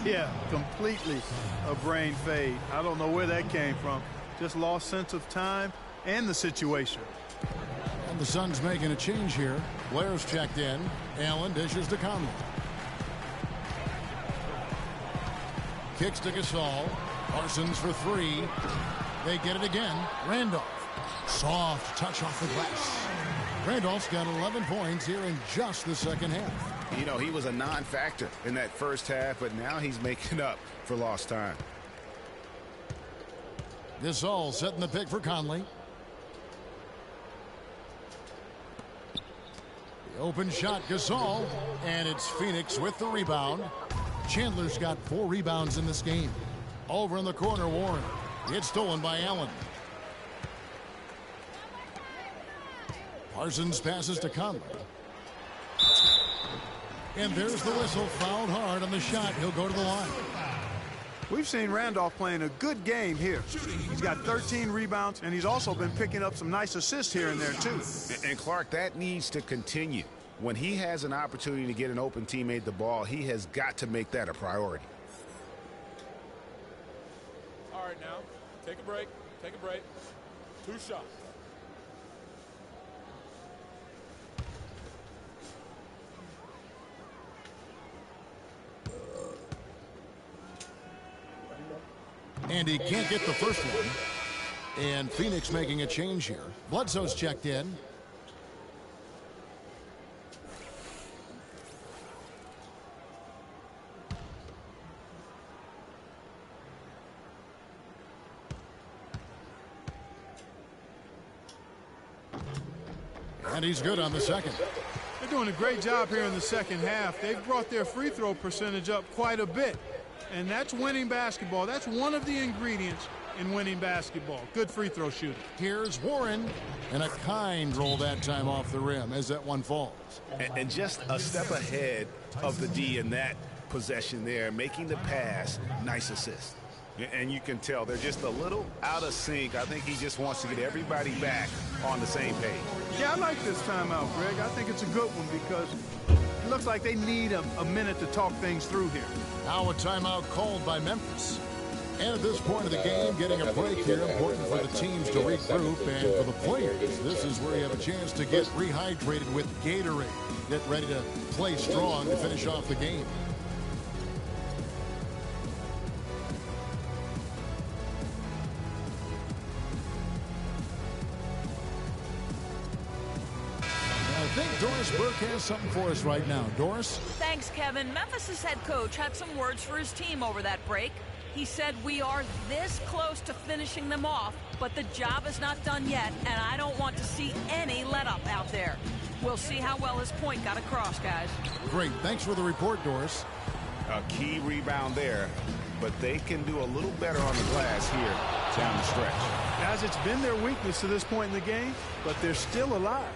Speaker 4: yeah, completely a brain fade. I don't know where that came from. Just lost sense of time and the situation.
Speaker 2: And the Suns making a change here. Blair's checked in. Allen dishes to Conley. Kicks to Gasol. Parsons for three. They get it again. Randolph. Soft touch off the glass. Randolph's got 11 points here in just the second half.
Speaker 3: You know, he was a non-factor in that first half, but now he's making up for lost time.
Speaker 2: Gasol setting the pick for Conley. The open shot, Gasol, and it's Phoenix with the rebound. Chandler's got 4 rebounds in this game. Over in the corner, Warren. It's stolen by Allen. Parsons passes to Conley. And there's the whistle. Fouled hard on the shot. He'll go to the line.
Speaker 4: We've seen Randolph playing a good game here. He's got 13 rebounds, and he's also been picking up some nice assists here and there, too.
Speaker 3: And Clark, that needs to continue. When he has an opportunity to get an open teammate the ball, he has got to make that a priority.
Speaker 1: All right, now, take a break. Take a break. 2 shots.
Speaker 2: And he can't get the first one. And Phoenix making a change here. Bledsoe's checked in. And he's good on the second.
Speaker 4: They're doing a great job here in the second half. They've brought their free throw percentage up quite a bit. And that's winning basketball. That's one of the ingredients in winning basketball. Good free throw shooting.
Speaker 2: Here's Warren. And a kind roll that time off the rim as that one falls.
Speaker 3: And just a step ahead of the D in that possession there, making the pass. Nice assist. And you can tell they're just a little out of sync. I think he just wants to get everybody back on the same page.
Speaker 4: Yeah, I like this timeout, Greg. I think it's a good one because it looks like they need a minute to talk things through here.
Speaker 2: Now a timeout called by Memphis. And at this point of the game, getting a break here, important for the teams to regroup, and for the players, this is where you have a chance to get rehydrated with Gatorade. Get ready to play strong to finish off the game. I think Doris Burke has something for us right now. Doris?
Speaker 6: Thanks, Kevin. Memphis' head coach had some words for his team over that break. He said, "We are this close to finishing them off, but the job is not done yet, and I don't want to see any let-up out there." We'll see how well his point got across, guys.
Speaker 2: Great. Thanks for the report, Doris.
Speaker 3: A key rebound there, but they can do a little better on the glass here down the stretch.
Speaker 4: Guys, it's been their weakness to this point in the game, but they're still alive.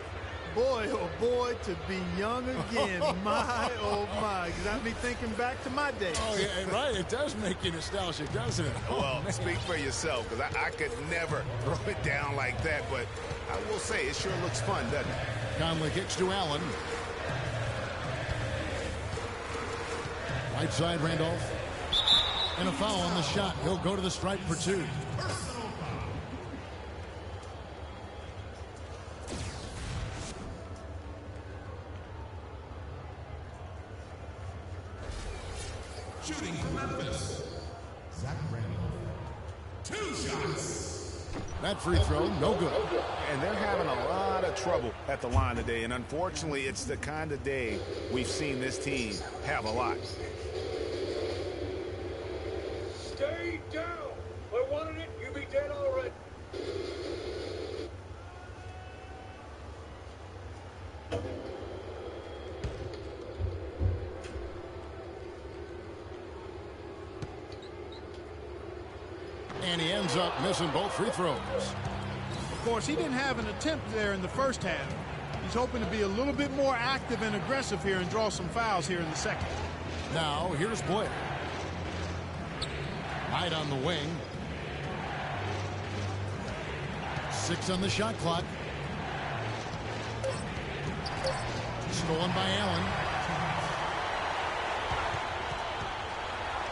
Speaker 4: Boy, oh boy, to be young again. My, oh my. Got me thinking back to my days.
Speaker 2: Oh, yeah, right. It does make you nostalgic, doesn't it?
Speaker 3: Well, speak for yourself, because I could never throw it down like that, but I will say it sure looks fun, doesn't it?
Speaker 2: Conley kicks to Allen. Right side, Randolph. And a foul on the shot. He'll go to the stripe for 2.
Speaker 16: Shooting for Memphis, Zach Randolph. 2 shots.
Speaker 2: That free throw, no good.
Speaker 3: And they're having a lot of trouble at the line today, and unfortunately, it's the kind of day we've seen this team have a lot.
Speaker 10: Stay down. I wanted it. You be dead already.
Speaker 2: And he ends up missing both free throws.
Speaker 4: Of course, he didn't have an attempt there in the first half. He's hoping to be a little bit more active and aggressive here and draw some fouls here in the second.
Speaker 2: Now, here's Blair. Right on the wing. 6 on the shot clock. Stolen by Allen.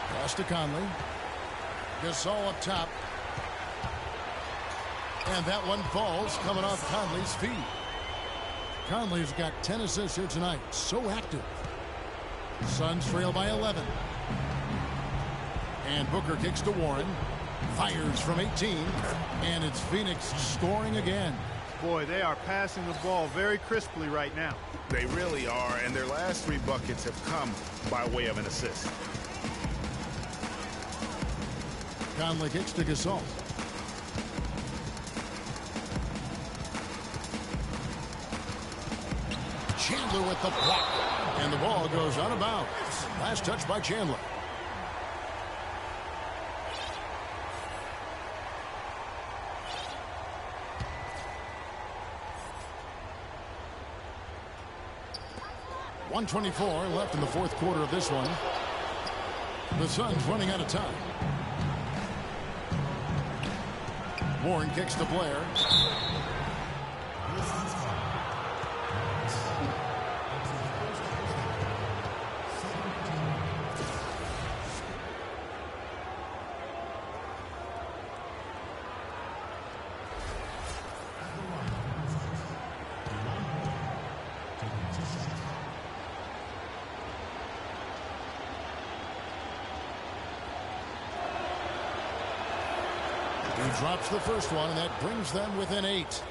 Speaker 2: Pass to Conley. Gasol up top. And that one falls coming off Conley's feet. Conley's got 10 assists here tonight. So active. Suns trail by 11. And Booker kicks to Warren. Fires from 18. And it's Phoenix scoring again.
Speaker 4: Boy, they are passing the ball very crisply right now.
Speaker 3: They really are, and their last 3 buckets have come by way of an assist.
Speaker 2: Conley kicks to Gasol. Chandler with the block. And the ball goes out of bounds. Last touch by Chandler. .124 left in the fourth quarter of this one. The Suns running out of time. Warren kicks to Blair. He drops the first one, and that brings them within 8.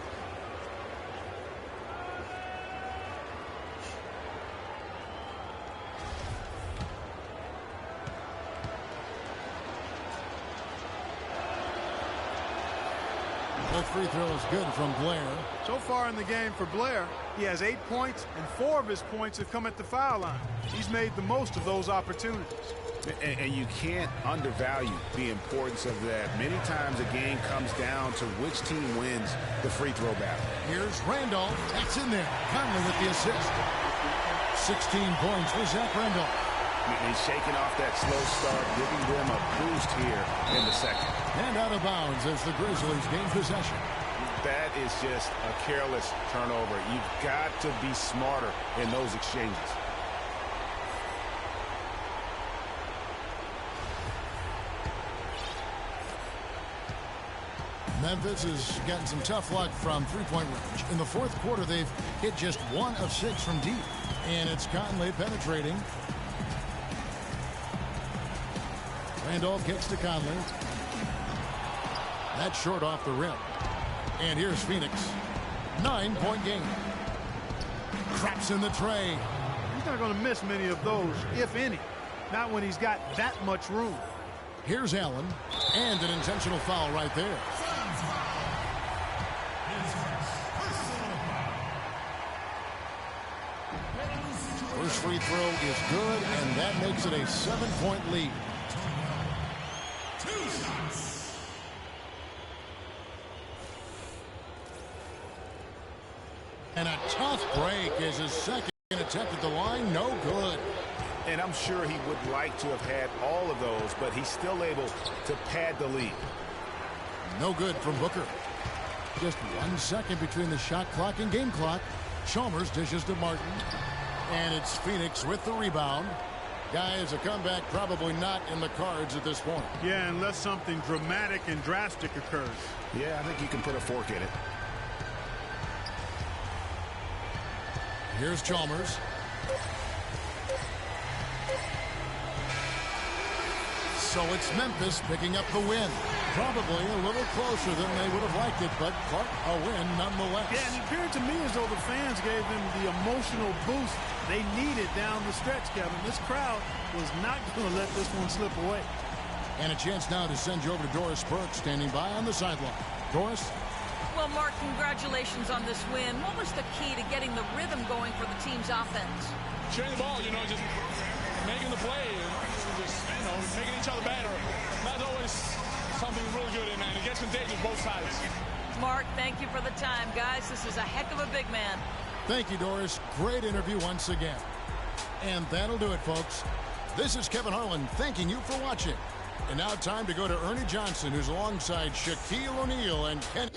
Speaker 2: The free throw is good from Blair.
Speaker 4: So far in the game for Blair, he has 8 points, and 4 of his points have come at the foul line. He's made the most of those opportunities.
Speaker 3: And you can't undervalue the importance of that. Many times a game comes down to which team wins the free throw battle.
Speaker 2: Here's Randolph. That's in there. Conley with the assist. 16 points for Zach Randolph.
Speaker 3: He's shaking off that slow start, giving them a boost here in the second.
Speaker 2: And out of bounds as the Grizzlies gain possession.
Speaker 3: That is just a careless turnover. You've got to be smarter in those exchanges.
Speaker 2: Memphis has gotten some tough luck from three-point range. In the fourth quarter, they've hit just 1 of 6 from deep. And it's Conley penetrating. Randolph kicks to Conley. That's short off the rim. And here's Phoenix. 9-point game. Craps in the tray.
Speaker 4: He's not going to miss many of those, if any. Not when he's got that much room.
Speaker 2: Here's Allen. And an intentional foul right there. First free throw is good, and that makes it a 7-point lead.
Speaker 16: 2 shots.
Speaker 2: And a tough break is his second attempt at the line. No good.
Speaker 3: And I'm sure he would like to have had all of those, but he's still able to pad the lead.
Speaker 2: No good from Booker. Just 1 second between the shot clock and game clock. Chalmers dishes to Martin. And it's Phoenix with the rebound. Guys, a comeback probably not in the cards at this point.
Speaker 4: Yeah, unless something dramatic and drastic occurs.
Speaker 3: Yeah, I think you can put a fork in it.
Speaker 2: Here's Chalmers. So it's Memphis picking up the win. Probably a little closer than they would have liked it, but Clark, a win nonetheless.
Speaker 4: Yeah, and it appeared to me as though the fans gave them the emotional boost they needed down the stretch, Kevin. This crowd was not going to let this one slip away.
Speaker 2: And a chance now to send you over to Doris Burke, standing by on the sideline. Doris?
Speaker 6: Well, Mark, congratulations on this win. What was the key to getting the rhythm going for the team's offense?
Speaker 1: Sharing the ball, just making the play and just, making each other better. That's always something really good, and it gets contagious both sides.
Speaker 6: Mark, thank you for the time, guys. This is a heck of a big man.
Speaker 2: Thank you, Doris. Great interview once again. And that'll do it, folks. This is Kevin Harlan thanking you for watching. And now time to go to Ernie Johnson, who's alongside Shaquille O'Neal and Ken.